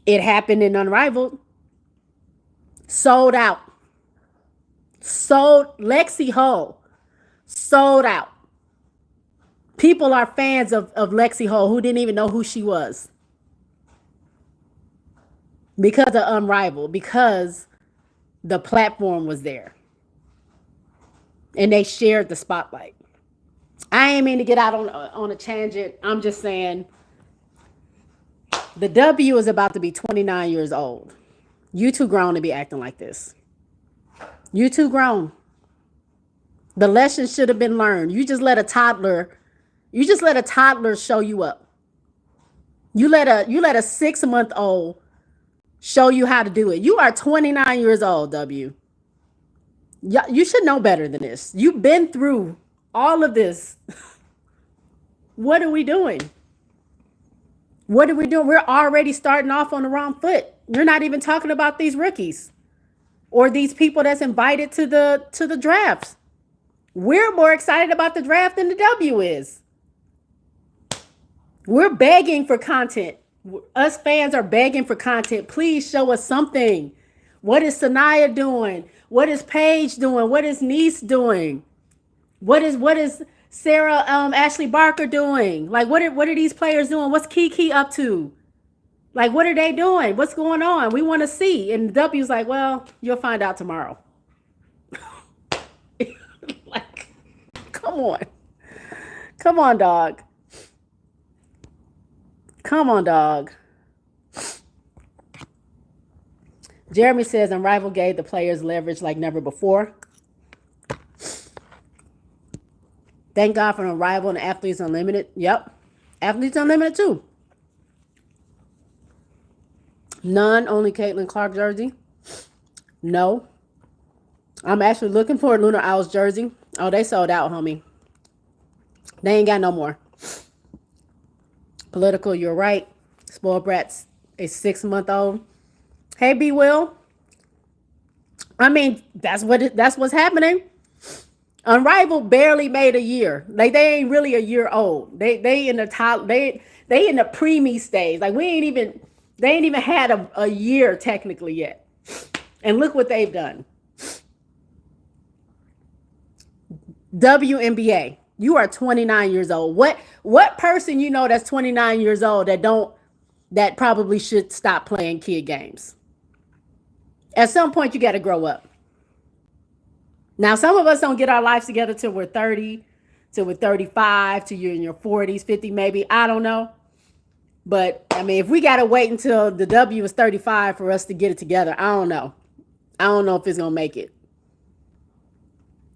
It happened in Unrivaled. Sold out. Lexi Hull. Sold out. People are fans of Lexi Hull who didn't even know who she was. Because of Unrivaled. Because the platform was there and they shared the spotlight. I ain't mean to get out on a tangent. I'm just saying the W is about to be 29 years old. You too grown to be acting like this. You too grown. The lesson should have been learned. You just let a toddler show you up. You let a 6-month-old show you how to do it. You are 29 years old, W. You should know better than this. You've been through all of this. What are we doing? What are we doing? We're already starting off on the wrong foot. You're not even talking about these rookies or these people that's invited to the drafts. We're more excited about the draft than the W is. We're begging for content. Us fans are begging for content. Please show us something. What is Sanaya doing? What is Paige doing? What is Nice doing? What is Sarah Ashley Barker doing? Like what are these players doing? What's Kiki up to? Like what are they doing? What's going on? We want to see. And W's like, well, you'll find out tomorrow. Like, come on. Come on, dog. Come on, dog. Jeremy says Unrivaled gave the players leverage like never before. Thank God for Unrivaled and Athletes Unlimited. Yep. Athletes Unlimited too. None, only Caitlin Clark jersey. No. I'm actually looking for a Lunar Owls jersey. Oh, they sold out, homie. They ain't got no more. Political, you're right. Spoiled Brats, a 6-month-old. Hey, B Will. I mean, that's what's happening. Unrivaled barely made a year. Like they ain't really a year old. They in the top. They in the preemie stage. Like they ain't even had a year technically yet. And look what they've done. WNBA. You are 29 years old. What person you know that's 29 years old that probably should stop playing kid games? At some point, you got to grow up. Now, some of us don't get our lives together till we're 30, till we're 35, till you're in your 40s, 50 maybe. I don't know. But, I mean, if we got to wait until the W is 35 for us to get it together, I don't know. I don't know if it's going to make it.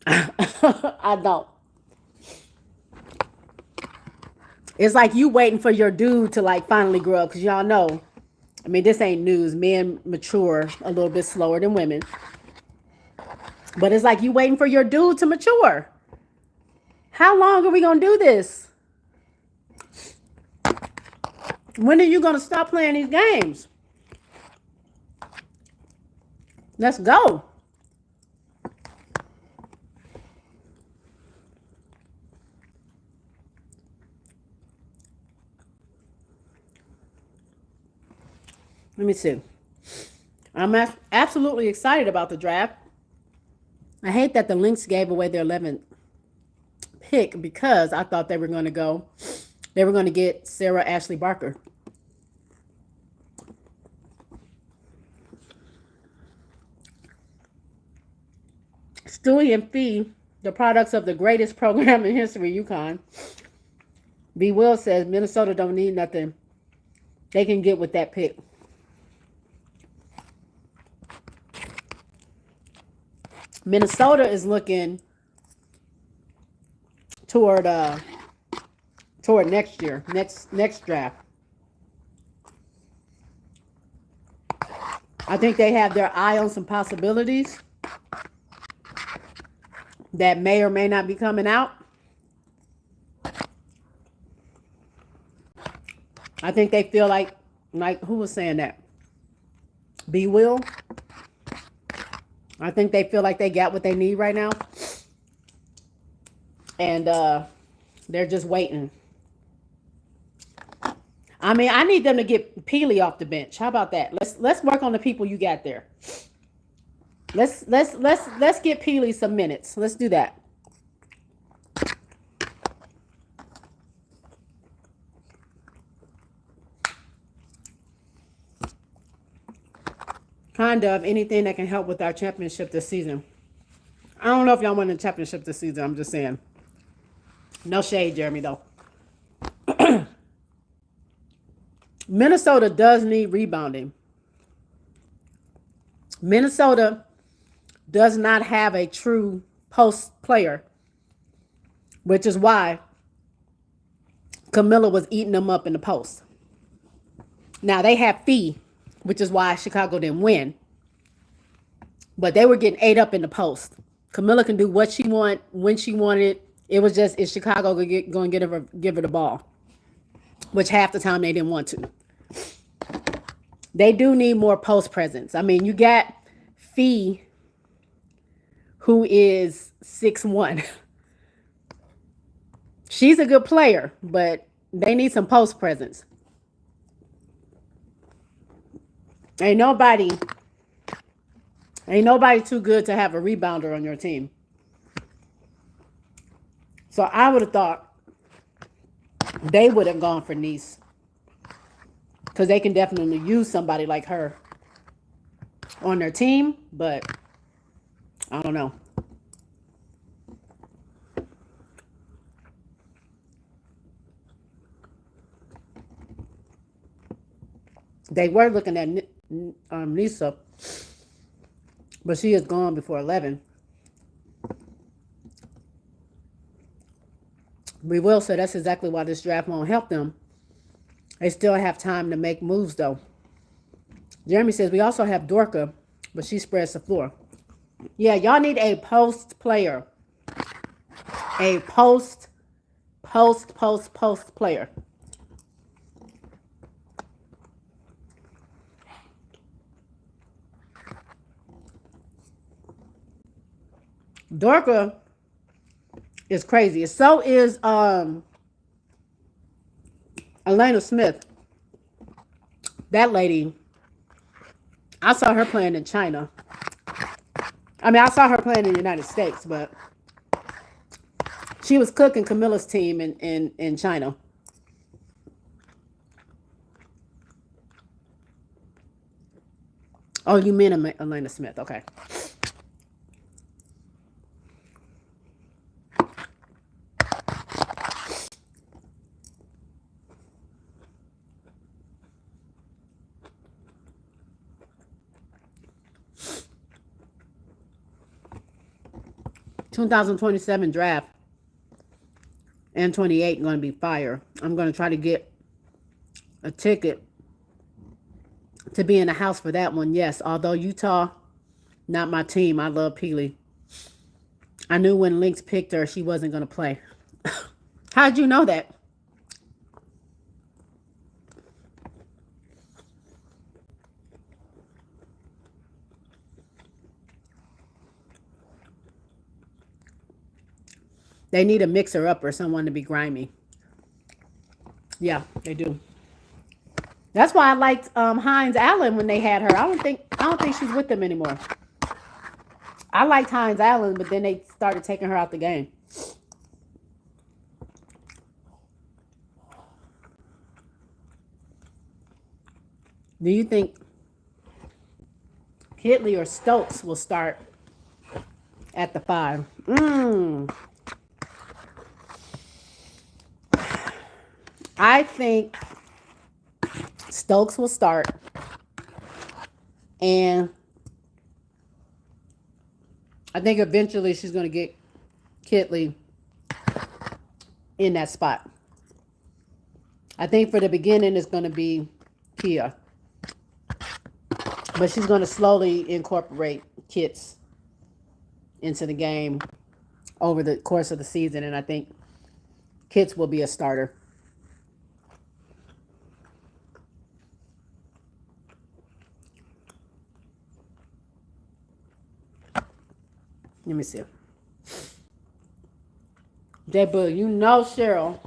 I don't. It's like you waiting for your dude to like finally grow up because y'all know. I mean, this ain't news. Men mature a little bit slower than women. But it's like you waiting for your dude to mature. How long are we going to do this? When are you going to stop playing these games? Let's go. Let me see. I'm absolutely excited about the draft. I hate that the Lynx gave away their 11th pick because I thought they were going to get Sarah Ashley Barker. Stewie and Fee, the products of the greatest program in history, UConn. B. Will says Minnesota don't need nothing. They can get with that pick. Minnesota is looking toward next year, next draft. I think they have their eye on some possibilities that may or may not be coming out. I think they feel like who was saying that? B. Will. I think they feel like they got what they need right now. And they're just waiting. I mean, I need them to get Peely off the bench. How about that? Let's work on the people you got there. Let's get Peely some minutes. Let's do that. kind of anything that can help with our championship this season. I don't know if y'all win the championship this season. I'm just saying. No shade, Jeremy, though. Minnesota does need rebounding. Minnesota does not have a true post player, which is why Camilla was eating them up in the post. Now, they have Fee, which is why Chicago didn't win. But they were getting ate up in the post. Camilla can do what she want when she wanted. It was just, is Chicago going to give her the ball? Which half the time they didn't want to. They do need more post presence. I mean, you got Fee, who is 6'1". She's a good player, but they need some post presence. Ain't nobody too good to have a rebounder on your team. So I would have thought they would have gone for Nice, because they can definitely use somebody like her on their team, but I don't know. They were looking at Nisa, but she is gone before 11. We will say that's exactly why this draft won't help them. They still have time to make moves, though. Jeremy says we also have Dorka, but she spreads the floor. Yeah, y'all need a post player. A post player. Dorka is crazy. So is Elena Smith. That lady, I saw her playing in China. I mean, I saw her playing in the United States, but she was cooking Camilla's team in China. Oh, you mean Elena Smith. Okay. (2027) draft and 28 going to be fire. I'm going to try to get a ticket to be in the house for that one. Yes, although Utah, not my team. I love Peely. I knew when Lynx picked her, she wasn't going to play. How'd you know that? They need a mixer up or someone to be grimy. Yeah, they do. That's why I liked Hines Allen when they had her. I don't think she's with them anymore. I liked Hines Allen, but then they started taking her out the game. Do you think Kitley or Stokes will start at the 5? I think Stokes will start, and I think eventually she's going to get Kitley in that spot. I think for the beginning it's going to be Kia, but she's going to slowly incorporate Kits into the game over the course of the season, and I think Kits will be a starter. Let me see. J-Boo, you know Cheryl.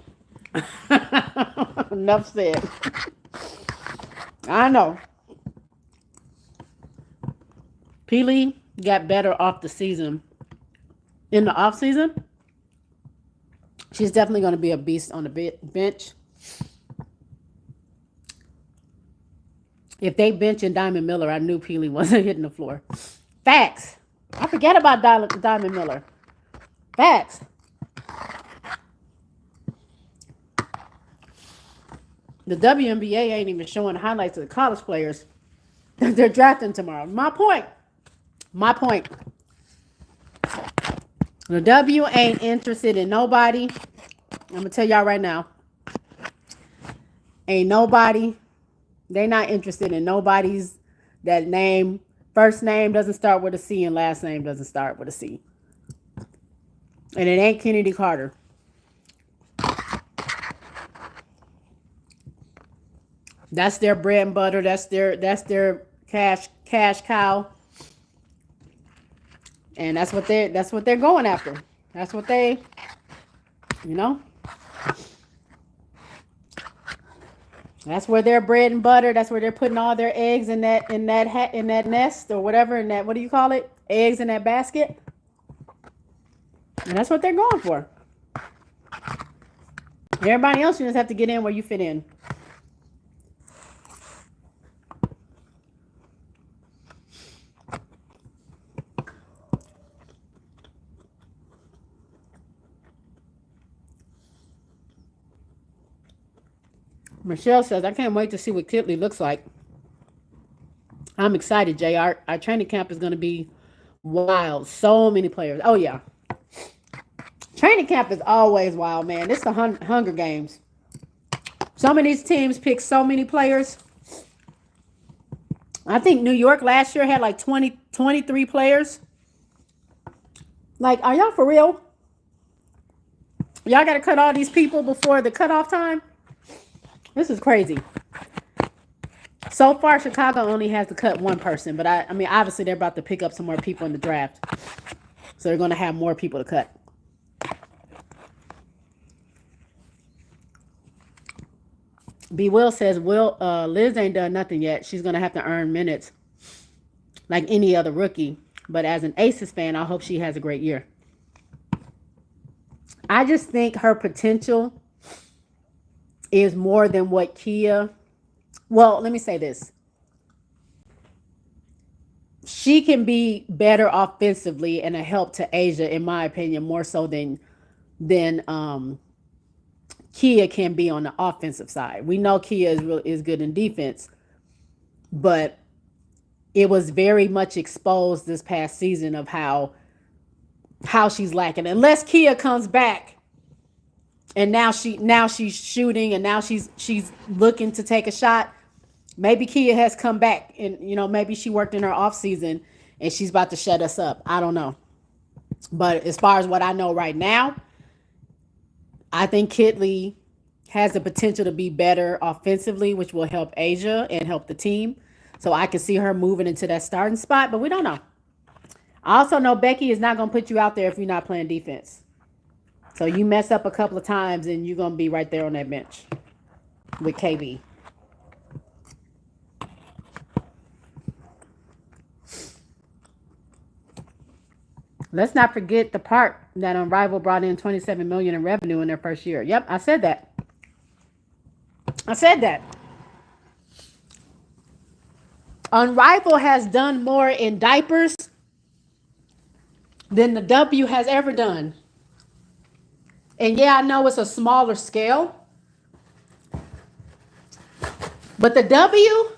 Enough said. I know. Peely got better off the season. In the off season, she's definitely going to be a beast on the bench. If they benching Diamond Miller, I knew Peely wasn't hitting the floor. Facts. I forget about Diamond Miller. Facts. The WNBA ain't even showing highlights of the college players that they're drafting tomorrow. My point. The W ain't interested in nobody. I'm going to tell y'all right now. Ain't nobody. They not interested in nobody's that name. First name doesn't start with a C and last name doesn't start with a C. And it ain't Kennedy Carter. That's their bread and butter. That's their cash cow. And that's what they're going after. That's what they, you know. That's where their bread and butter. That's where they're putting all their eggs in that nest or whatever. In that, what do you call it? Eggs in that basket. And that's what they're going for. Everybody else, you just have to get in where you fit in. Michelle says, I can't wait to see what Kitley looks like. I'm excited, JR. Our training camp is going to be wild. So many players. Oh, yeah. Training camp is always wild, man. It's the Hunger Games. Some of these teams pick so many players. I think New York last year had like 23 players. Like, are y'all for real? Y'all got to cut all these people before the cutoff time? This is crazy. So far, Chicago only has to cut one person. But, I mean, obviously, they're about to pick up some more people in the draft. So, they're going to have more people to cut. B. Will says, Liz ain't done nothing yet. She's going to have to earn minutes like any other rookie. But as an Aces fan, I hope she has a great year. I just think her potential is more than what Kia. Well, let me say this. She can be better offensively and a help to Asia, in my opinion, more so than Kia can be on the offensive side. We know Kia is good in defense, but it was very much exposed this past season of how she's lacking. Unless Kia comes back and now she's shooting and now she's looking to take a shot. Maybe Kia has come back and maybe she worked in her off season and she's about to shut us up. I don't know. But as far as what I know right now, I think Kitley has the potential to be better offensively, which will help Asia and help the team. So I can see her moving into that starting spot, but we don't know. I also know Becky is not going to put you out there if you're not playing defense. So you mess up a couple of times and you're going to be right there on that bench with KB. Let's not forget the part that Unrival brought in $27 million in revenue in their first year. Yep, I said that. Unrival has done more in diapers than the W has ever done. And yeah, I know it's a smaller scale. But the W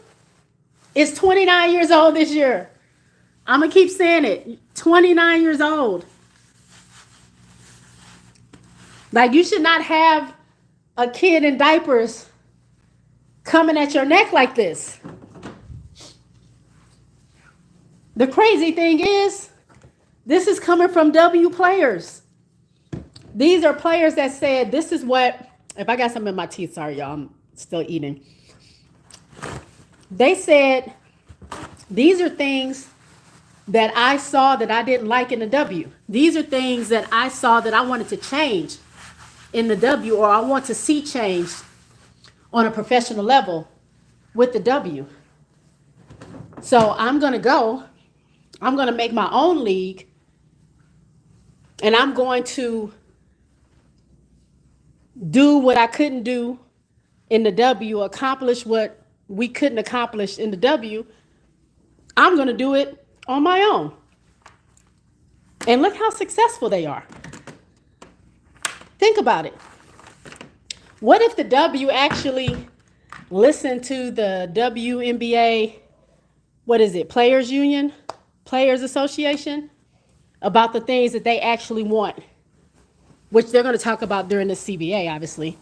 is 29 years old this year. I'm going to keep saying it. 29 years old. Like, you should not have a kid in diapers coming at your neck like this. The crazy thing is, this is coming from W players. These are players that said, this is what, if I got something in my teeth, sorry, y'all, I'm still eating. They said, these are things that I saw that I didn't like in the W. These are things that I saw that I wanted to change in the W, or I want to see changed on a professional level with the W. So I'm going to make my own league, and I'm going to do what I couldn't do in the W, accomplish what we couldn't accomplish in the W, I'm going to do it on my own. And look how successful they are. Think about it. What if the W actually listened to the WNBA, what is it, Players Union, Players Association, about the things that they actually want, which they're going to talk about during the CBA, obviously.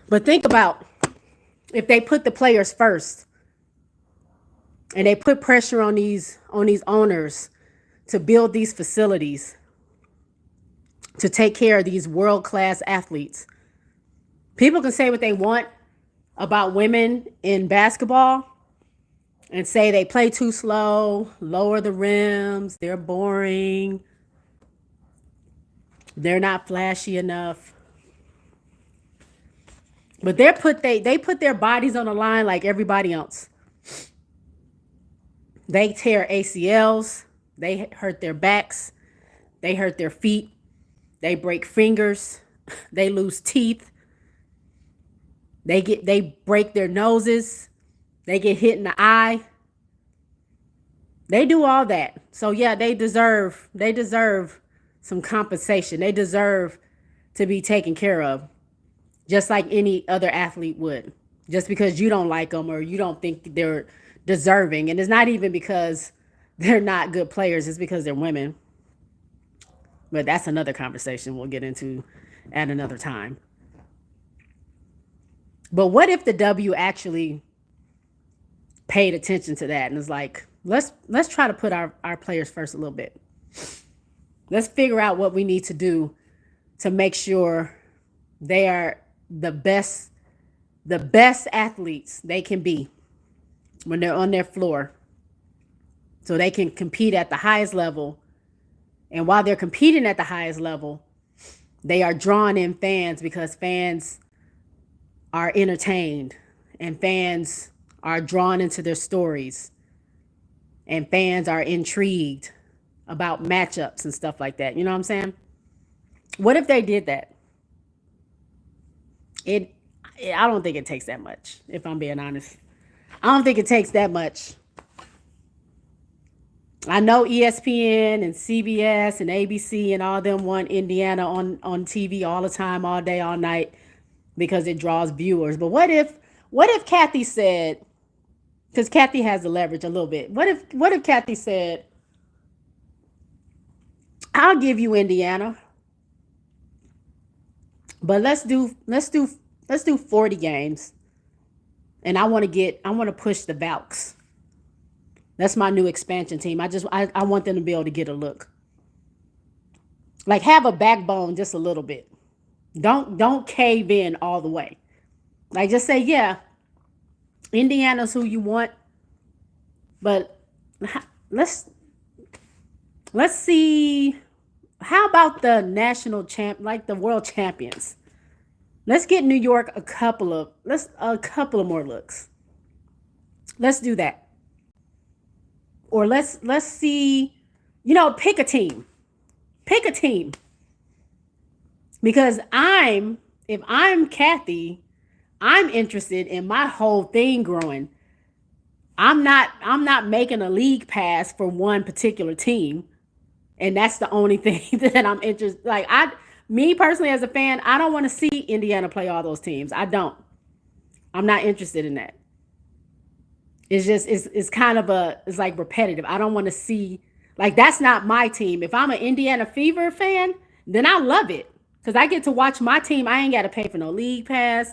But think about if they put the players first and they put pressure on these owners to build these facilities, to take care of these world-class athletes. People can say what they want about women in basketball and say they play too slow, lower the rims, they're boring, they're not flashy enough. But they put their bodies on the line like everybody else. They tear ACLs, they hurt their backs, they hurt their feet, they break fingers, they lose teeth, they break their noses, they get hit in the eye. They do all that. So yeah, they deserve some compensation. They deserve to be taken care of, just like any other athlete would. Just because you don't like them or you don't think they're deserving. And it's not even because they're not good players, it's because they're women. But that's another conversation we'll get into at another time. But what if the W actually paid attention to that and was like, let's try to put our players first a little bit. Let's figure out what we need to do to make sure they are the best athletes they can be when they're on their floor, so they can compete at the highest level. And while they're competing at the highest level, they are drawing in fans because fans are entertained and fans are drawn into their stories and fans are intrigued about matchups and stuff like that. You know what I'm saying? What if they did that? I don't think it takes that much, if I'm being honest. I don't think it takes that much. I know ESPN and CBS and ABC and all them want Indiana on TV all the time, all day, all night, because it draws viewers. But what if Kathy said, because Kathy has the leverage a little bit. What if Kathy said, I'll give you Indiana, but let's do 40 games. And I want to push the Valks. That's my new expansion team. I want them to be able to get a look. Like, have a backbone just a little bit. Don't cave in all the way. Like, just say, yeah, Indiana's who you want, but let's see, how about the national champ, like the world champions? Let's get New York a couple of more looks. Let's do that. Or let's see, pick a team. Pick a team. Because if I'm Kathy, I'm interested in my whole thing growing. I'm not making a league pass for one particular team. And that's the only thing that I'm interested. Like, me personally as a fan, I don't want to see Indiana play all those teams. I don't. I'm not interested in that. It's just, it's kind of it's like repetitive. I don't want to see, like, that's not my team. If I'm an Indiana Fever fan, then I love it. Because I get to watch my team. I ain't got to pay for no league pass.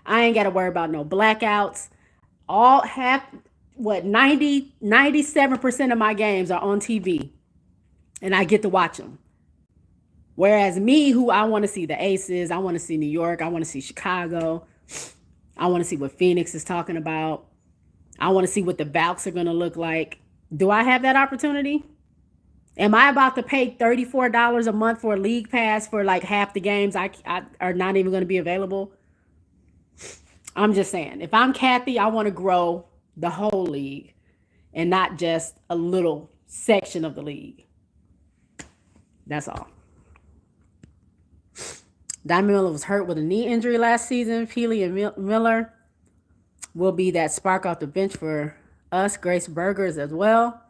I ain't got to worry about no blackouts. 97% of my games are on TV. And I get to watch them. Whereas me, who I want to see the Aces, I want to see New York, I want to see Chicago. I want to see what Phoenix is talking about. I want to see what the Valks are going to look like. Do I have that opportunity? Am I about to pay $34 a month for a league pass for like half the games I are not even going to be available? I'm just saying, if I'm Kathy, I want to grow the whole league and not just a little section of the league. That's all. Diamond Miller was hurt with a knee injury last season. Peely and Miller, will be that spark off the bench for us. Grace Burgers as well.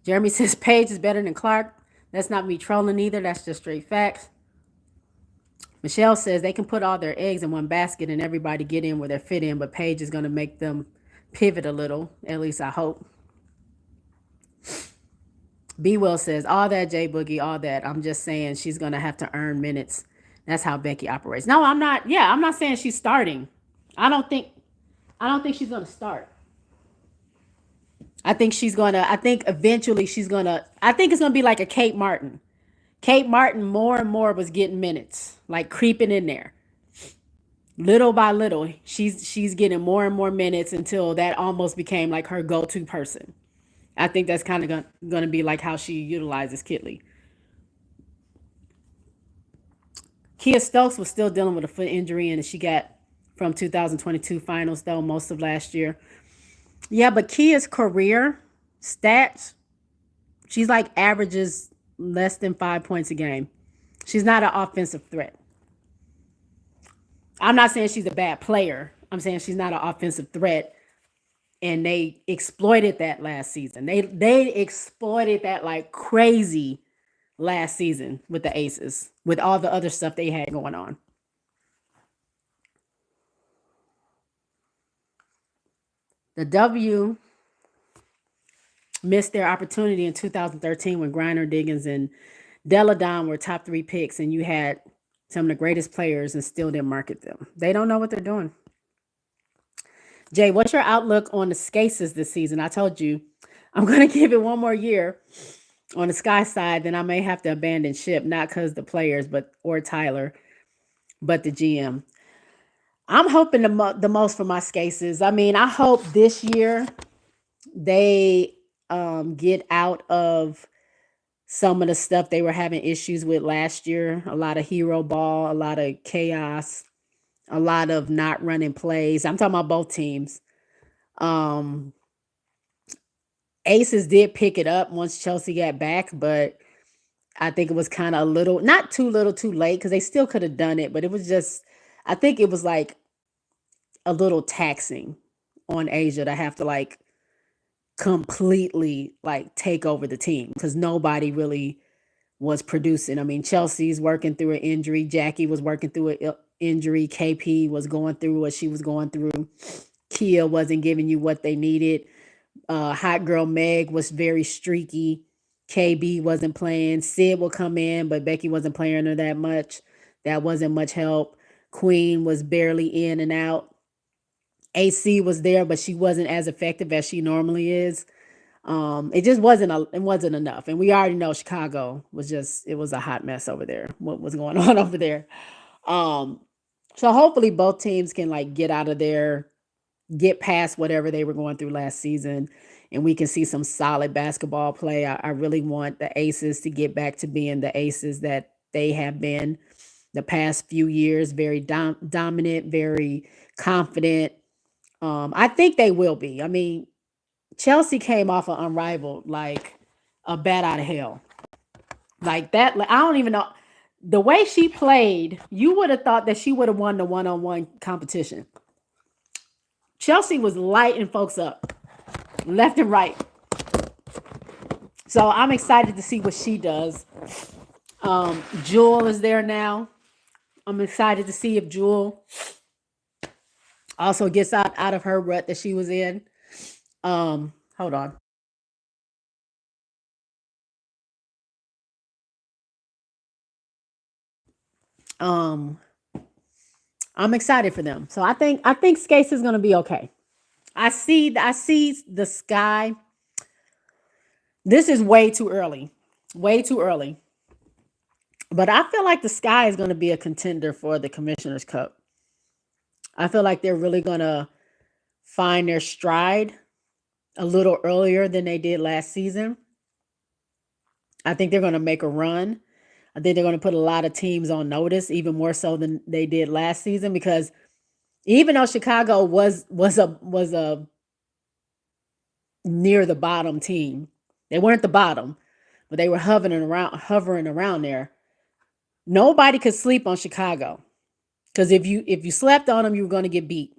Jeremy says Paige is better than Clark. That's not me trolling either. That's just straight facts. Michelle says they can put all their eggs in one basket and everybody get in where they fit in, but Paige is going to make them pivot a little. At least I hope. B. Will says, all that, J Boogie, all that. I'm just saying she's going to have to earn minutes. That's how Becky operates. No, I'm not. Yeah, I'm not saying she's starting. I don't think she's going to start. I think eventually she's going to, I think it's going to be like a Kate Martin. Kate Martin more and more was getting minutes, like creeping in there. Little by little, she's getting more and more minutes until that almost became like her go-to person. I think that's kind of going to be like how she utilizes Kitley. Kia Stokes was still dealing with a foot injury, and she got from 2022 finals, though, most of last year. Yeah, but Kia's career stats, she's like averages less than 5 points a game. She's not an offensive threat. I'm not saying she's a bad player. I'm saying she's not an offensive threat. And they exploited that last season. They exploited that like crazy last season with the Aces, with all the other stuff they had going on. The W missed their opportunity in 2013 when Griner, Diggins, and Deladon were top 3 picks, and you had some of the greatest players and still didn't market them. They don't know what they're doing. Jay, what's your outlook on the Skaces this season? I told you I'm going to give it one more year on the Sky side, then I may have to abandon ship, not because the players or Tyler, but the GM. I'm hoping the most for my Skaces. I mean, I hope this year they get out of some of the stuff they were having issues with last year. A lot of hero ball, a lot of chaos, a lot of not running plays. I'm talking about both teams. Aces did pick it up once Chelsea got back, but I think it was kind of not too little too late, because they still could have done it, but it was just, I think it was like a little taxing on Asia to have to like completely like take over the team, because nobody really was producing. I mean, Chelsea's working through an injury. Jackie was working through an injury. KP was going through what she was going through. Kia wasn't giving you what they needed. Hot Girl Meg was very streaky. KB wasn't playing. Sid will come in, but Becky wasn't playing her that much. That wasn't much help. Queen was barely in and out. AC was there, but she wasn't as effective as she normally is. It just wasn't enough. And we already know Chicago it was a hot mess over there. What was going on over there? So hopefully both teams can like get out of there, get past whatever they were going through last season, and we can see some solid basketball play. I really want the Aces to get back to being the Aces that they have been the past few years. Very dominant, very confident. I think they will be. I mean, Chelsea came off of Unrivaled like a bat out of hell. Like that, I don't even know. The way she played, you would have thought that she would have won the one-on-one competition. Chelsea was lighting folks up left and right. So I'm excited to see what she does. Jewel is there now. I'm excited to see if Jewel also gets out of her rut that she was in. Hold on. I'm excited for them. So I think Skates is going to be okay. I see the Sky. This is way too early. Way too early. But I feel like the Sky is going to be a contender for the Commissioner's Cup. I feel like they're really going to find their stride a little earlier than they did last season. I think they're going to make a run. I think they're going to put a lot of teams on notice, even more so than they did last season, because even though Chicago was a near the bottom team, they weren't the bottom, but they were hovering around there. Nobody could sleep on Chicago, because if you slept on them, you were going to get beat.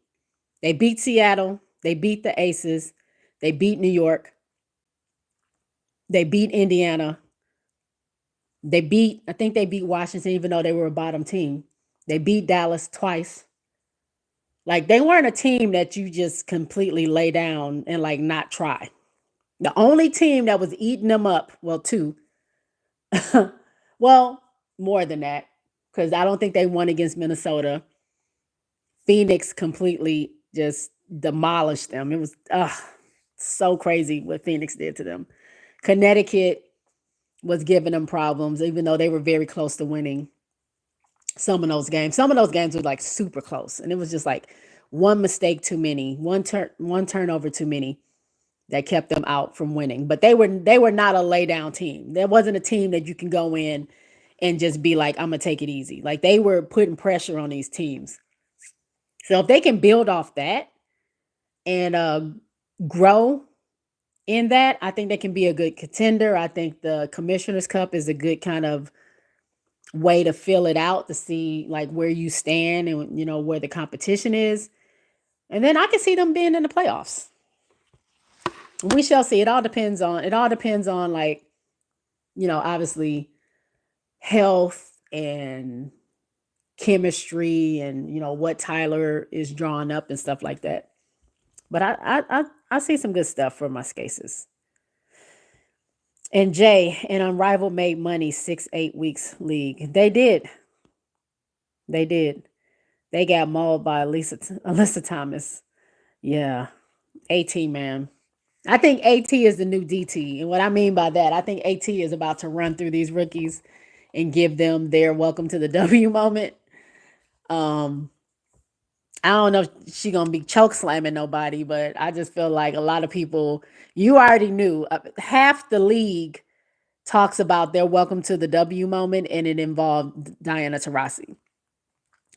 They beat Seattle. They beat the Aces. They beat New York. They beat Indiana. I think they beat Washington, even though they were a bottom team. They beat Dallas twice. Like, they weren't a team that you just completely lay down and like not try. The only team that was eating them up, well, two, well, more than that, because I don't think they won against Minnesota. Phoenix completely just demolished them. It was so crazy what Phoenix did to them. Connecticut was giving them problems, even though they were very close to winning some of those games. Some of those games were like super close, and it was just like one mistake too many, one turnover too many that kept them out from winning. But they were not a lay down team. There wasn't a team that you can go in and just be like, I'm gonna take it easy. Like, they were putting pressure on these teams. So if they can build off that and grow in that, I think they can be a good contender. I think the Commissioner's Cup is a good kind of way to fill it out, to see like where you stand and where the competition is. And then I can see them being in the playoffs. We shall see. It all depends on like, obviously health and chemistry and what Tyler is drawing up and stuff like that. But I see some good stuff for my Scaces. And Jay and Unrivaled made money 6-8 weeks league. They did. They did. They got mauled by Alyssa Thomas. Yeah. AT, man. I think AT is the new DT. And what I mean by that, I think AT is about to run through these rookies and give them their welcome to the W moment. I don't know if she's going to be choke slamming nobody, but I just feel like a lot of people, you already knew, half the league talks about their welcome to the W moment, and it involved Diana Taurasi.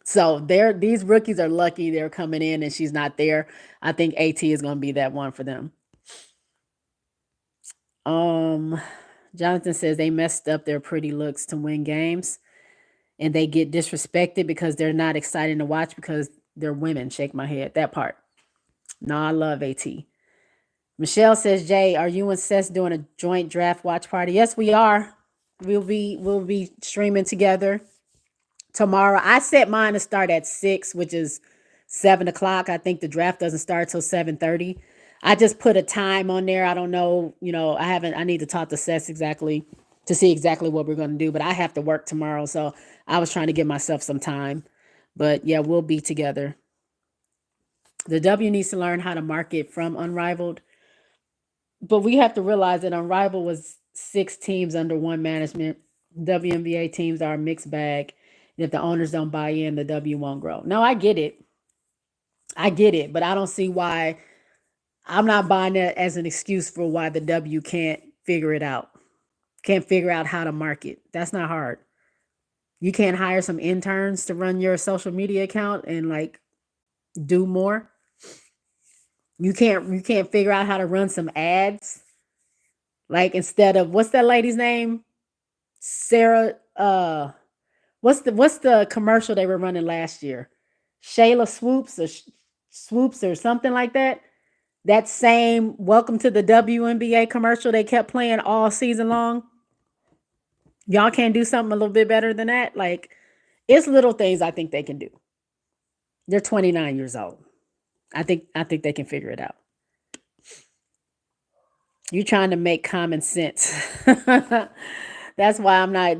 So these rookies are lucky they're coming in and she's not there. I think AT is going to be that one for them. Jonathan says they messed up their pretty looks to win games, and they get disrespected because they're not exciting to watch because they're women. Shake my head. That part. No, I love AT. Michelle says, Jay, are you and Seth doing a joint draft watch party? Yes, we are. We'll be streaming together tomorrow. I set mine to start at 6, which is 7 o'clock. I think the draft doesn't start till 7:30. I just put a time on there. I don't know. I need to talk to Seth exactly to see exactly what we're going to do, but I have to work tomorrow. So I was trying to give myself some time, but yeah, we'll be together. The W needs to learn how to market from Unrivaled, but we have to realize that Unrivaled was 6 teams under one management. WNBA teams are a mixed bag. And if the owners don't buy in, the W won't grow. No, I get it. But I don't see why. I'm not buying that as an excuse for why the W can't figure it out. Can't figure out how to market. That's not hard. You can't hire some interns to run your social media account and like do more. You can't figure out how to run some ads. Like, instead of, what's that lady's name? Sarah, what's the commercial they were running last year? Shayla Swoops or something like that. That same welcome to the WNBA commercial they kept playing all season long. Y'all can't do something a little bit better than that? Like, it's little things I think they can do. They're 29 years old. I think they can figure it out. You're trying to make common sense. That's why I'm not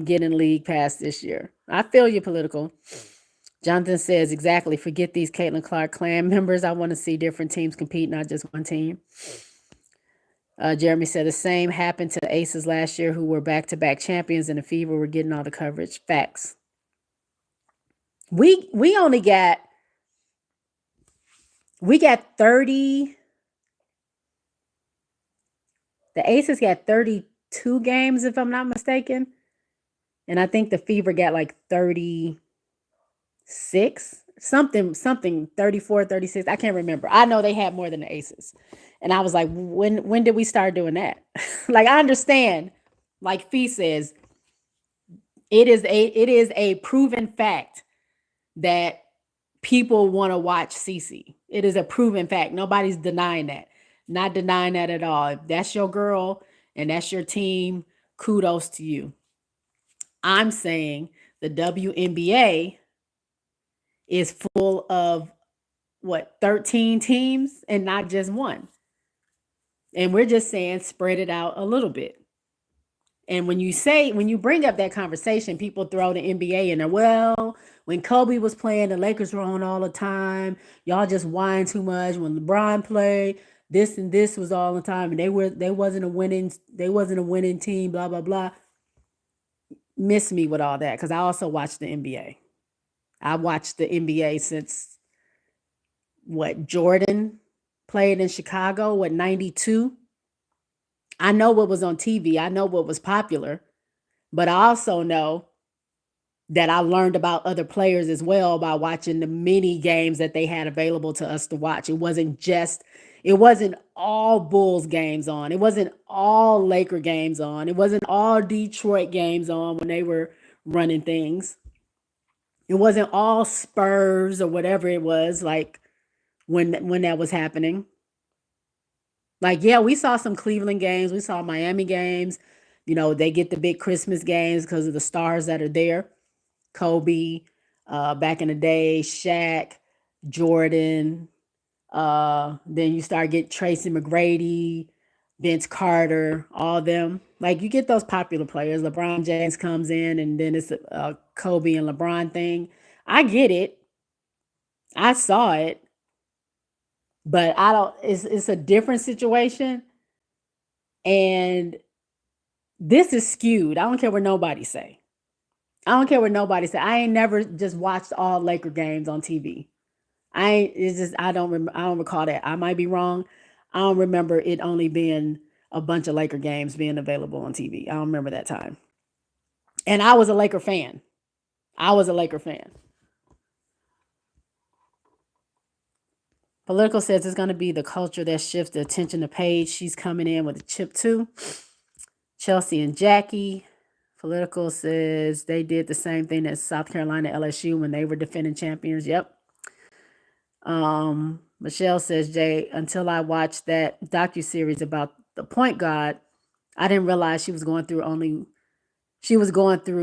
getting league pass this year. I feel you, political. Jonathan says, exactly. Forget these Caitlin Clark clan members. I want to see different teams compete, not just one team. Jeremy said the same happened to the Aces last year, who were back-to-back champions, and the Fever were getting all the coverage. Facts. We got 30. The Aces got 32 games, if I'm not mistaken. And I think the Fever got like 36, something 34, 36. I can't remember. I know they had more than the Aces. And I was like, when did we start doing that? Like, I understand, like Fee says, it is a proven fact that people want to watch Cece. It is a proven fact. Nobody's denying that. Not denying that at all. If that's your girl and that's your team, kudos to you. I'm saying the WNBA is full of 13 teams and not just one. And we're just saying spread it out a little bit. And when you bring up that conversation, people throw the NBA in there. Well, when Kobe was playing, the Lakers were on all the time. Y'all just whine too much. When LeBron played, this and this was all the time, and they wasn't a winning team. Blah blah blah. Miss me with all that because I also watched the NBA. I watched the NBA since Jordan played in Chicago, 92. I know what was on TV. I know what was popular, but I also know that I learned about other players as well by watching the many games that they had available to us to watch. It wasn't all Bulls games on. It wasn't all Laker games on. It wasn't all Detroit games on when they were running things. It wasn't all Spurs or whatever it was like when that was happening. Like, yeah, we saw some Cleveland games. We saw Miami games. They get the big Christmas games because of the stars that are there. Kobe, back in the day, Shaq, Jordan. Then you start getting Tracy McGrady, Vince Carter, all them. Like, you get those popular players. LeBron James comes in, and then it's a Kobe and LeBron thing. I get it. I saw it. But it's a different situation. And this is skewed. I don't care what nobody say. I ain't never just watched all Laker games on TV. I don't recall that. I might be wrong. I don't remember it only being a bunch of Laker games being available on TV. I don't remember that time. And I was a Laker fan. Political says it's going to be the culture that shifts the attention to Paige. She's coming in with a chip too. Chelsea and Jackie. Political says they did the same thing as South Carolina LSU when they were defending champions. Yep. Michelle says, Jay, until I watched that docuseries about the point guard, I didn't realize she was going through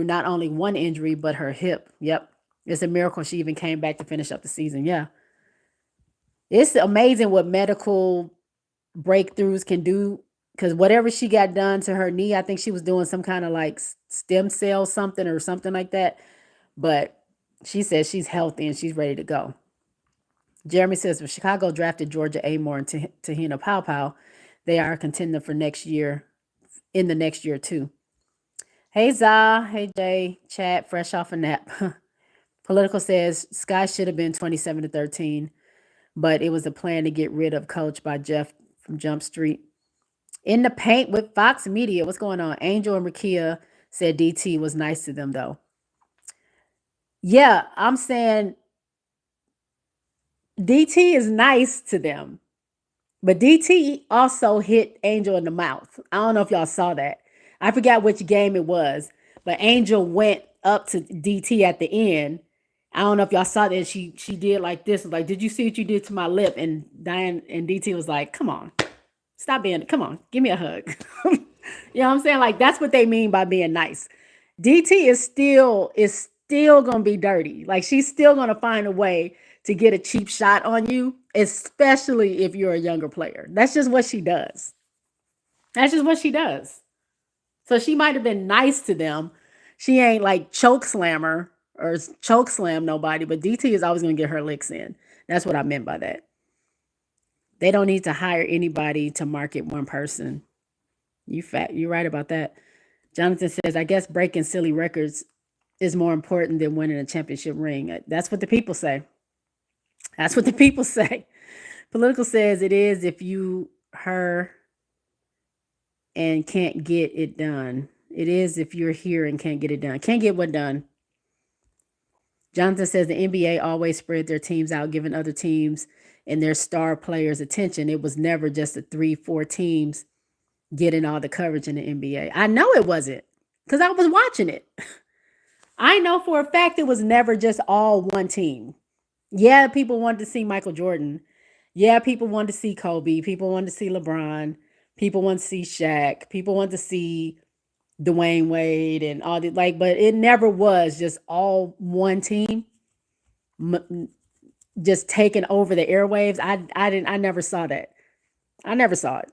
not only one injury, but her hip. Yep. It's a miracle she even came back to finish up the season. Yeah. It's amazing what medical breakthroughs can do, because whatever she got done to her knee, I think she was doing some kind of like stem cell something or something like that. But she says she's healthy and she's ready to go. Jeremy says, if Chicago drafted Georgia Amore and Tahina Pow, they are a contender for next year, in the next year too. Hey, Za. Hey, Jay. Chad, fresh off a nap. Political says, Sky should have been 27-13, but it was a plan to get rid of Coach by Jeff from Jump Street. In the paint with Fox Media. What's going on? Angel and Rakia said DT was nice to them, though. Yeah, I'm saying DT is nice to them. But DT also hit Angel in the mouth. I don't know if y'all saw that. I forgot which game it was, but Angel went up to DT at the end. I don't know if y'all saw that. She did like this. Like, did you see what you did to my lip? And Diane and DT was like, come on. Come on, give me a hug. You know what I'm saying? Like, that's what they mean by being nice. DT is still going to be dirty. Like, she's still going to find a way to get a cheap shot on you, especially if you're a younger player. That's just what she does. So she might have been nice to them. She ain't like choke slammer or choke slam nobody, but DT is always going to get her licks in. That's what I meant by that. They don't need to hire anybody to market one person. You're right about that. Jonathan says, I guess breaking silly records is more important than winning a championship ring. That's what the people say. Political says it is if you, her, and can't get it done. It is if you're here and can't get it done. Can't get what done. Jonathan says the NBA always spread their teams out, giving other teams and their star players attention. It was never just the 3-4 teams getting all the coverage in the NBA. I know it wasn't, because I was watching it. I know for a fact it was never just all one team. Yeah, people wanted to see Michael Jordan. Yeah, people wanted to see Kobe. People wanted to see LeBron. People want to see Shaq. People want to see Dwayne Wade and all the like, but it never was just all one team just taking over the airwaves. I never saw that. I never saw it.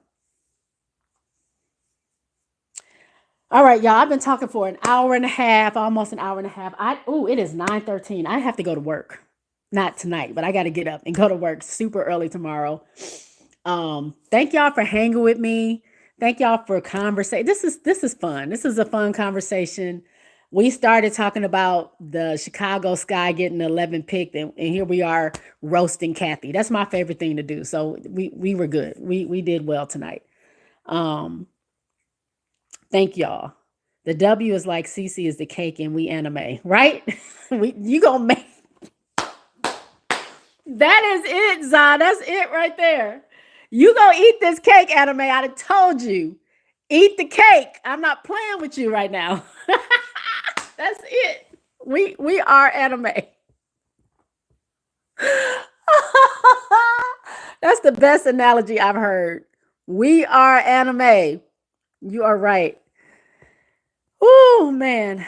All right, y'all. I've been talking for an hour and a half, almost an hour and a half. It is 9:13. I have to go to work. Not tonight, but I got to get up and go to work super early tomorrow. Thank y'all for hanging with me. Thank y'all for conversation. This is fun. This is a fun conversation. We started talking about the Chicago Sky getting the 11 pick, and here we are roasting Kathy. That's my favorite thing to do. So we were good. We did well tonight. Um, Thank y'all. The W is like Cece is the cake and we anime, right? You gonna make that is it, Zah. That's it right there. You gonna eat this cake, anime. I done told you. Eat the cake. I'm not playing with you right now. That's it. We are anime. That's the best analogy I've heard. We are anime. You are right. Oh man.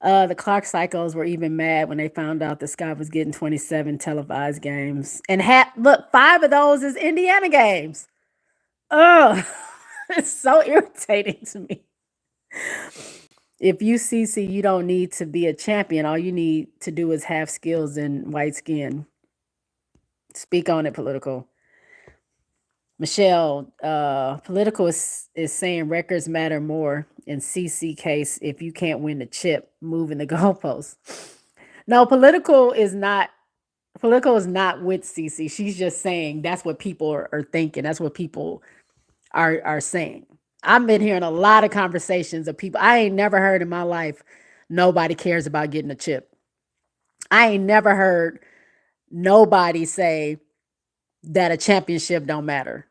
The Clark Cycles were even mad when they found out that Scott was getting 27 televised games. And look, 5 of those is Indiana games. Oh, it's so irritating to me. If you CC, you don't need to be a champion. All you need to do is have skills and white skin. Speak on it, political. Michelle, political is saying records matter more in CC case if you can't win the chip, moving the goalposts. No, political is not with CC. She's just saying that's what people are thinking. That's what people are saying. I've been hearing a lot of conversations of people. I ain't never heard in my life nobody cares about getting a chip. I ain't never heard nobody say that a championship don't matter.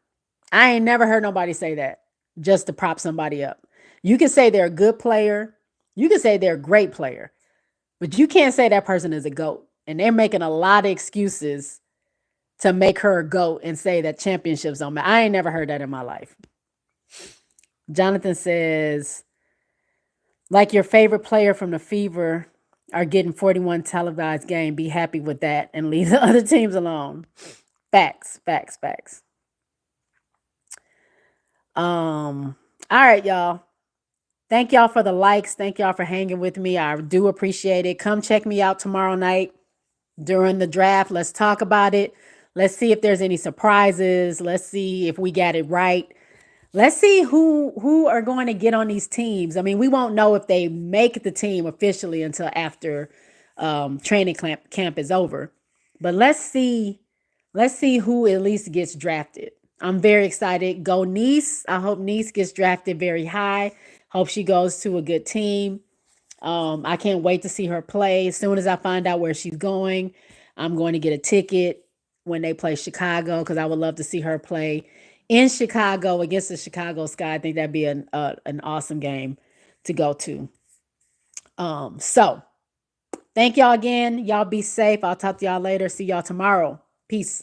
I ain't never heard nobody say that just to prop somebody up. You can say they're a good player. You can say they're a great player, but you can't say that person is a GOAT. And they're making a lot of excuses to make her a GOAT and say that championships don't matter. I ain't never heard that in my life. Jonathan says, like your favorite player from the Fever are getting 41 televised game. Be happy with that and leave the other teams alone. Facts. All right, y'all. Thank y'all for the likes. Thank y'all for hanging with me. I do appreciate it. Come check me out tomorrow night during the draft. Let's talk about it. Let's see if there's any surprises. Let's see if we got it right. Let's see who are going to get on these teams. I mean, we won't know if they make the team officially until after training camp is over. But let's see who at least gets drafted. I'm very excited. Go Nice. I hope Nice gets drafted very high. Hope she goes to a good team. I can't wait to see her play. As soon as I find out where she's going, I'm going to get a ticket when they play Chicago because I would love to see her play in Chicago against the Chicago Sky. I think that'd be an awesome game to go to. So thank y'all again. Y'all be safe. I'll talk to y'all later. See y'all tomorrow. Peace.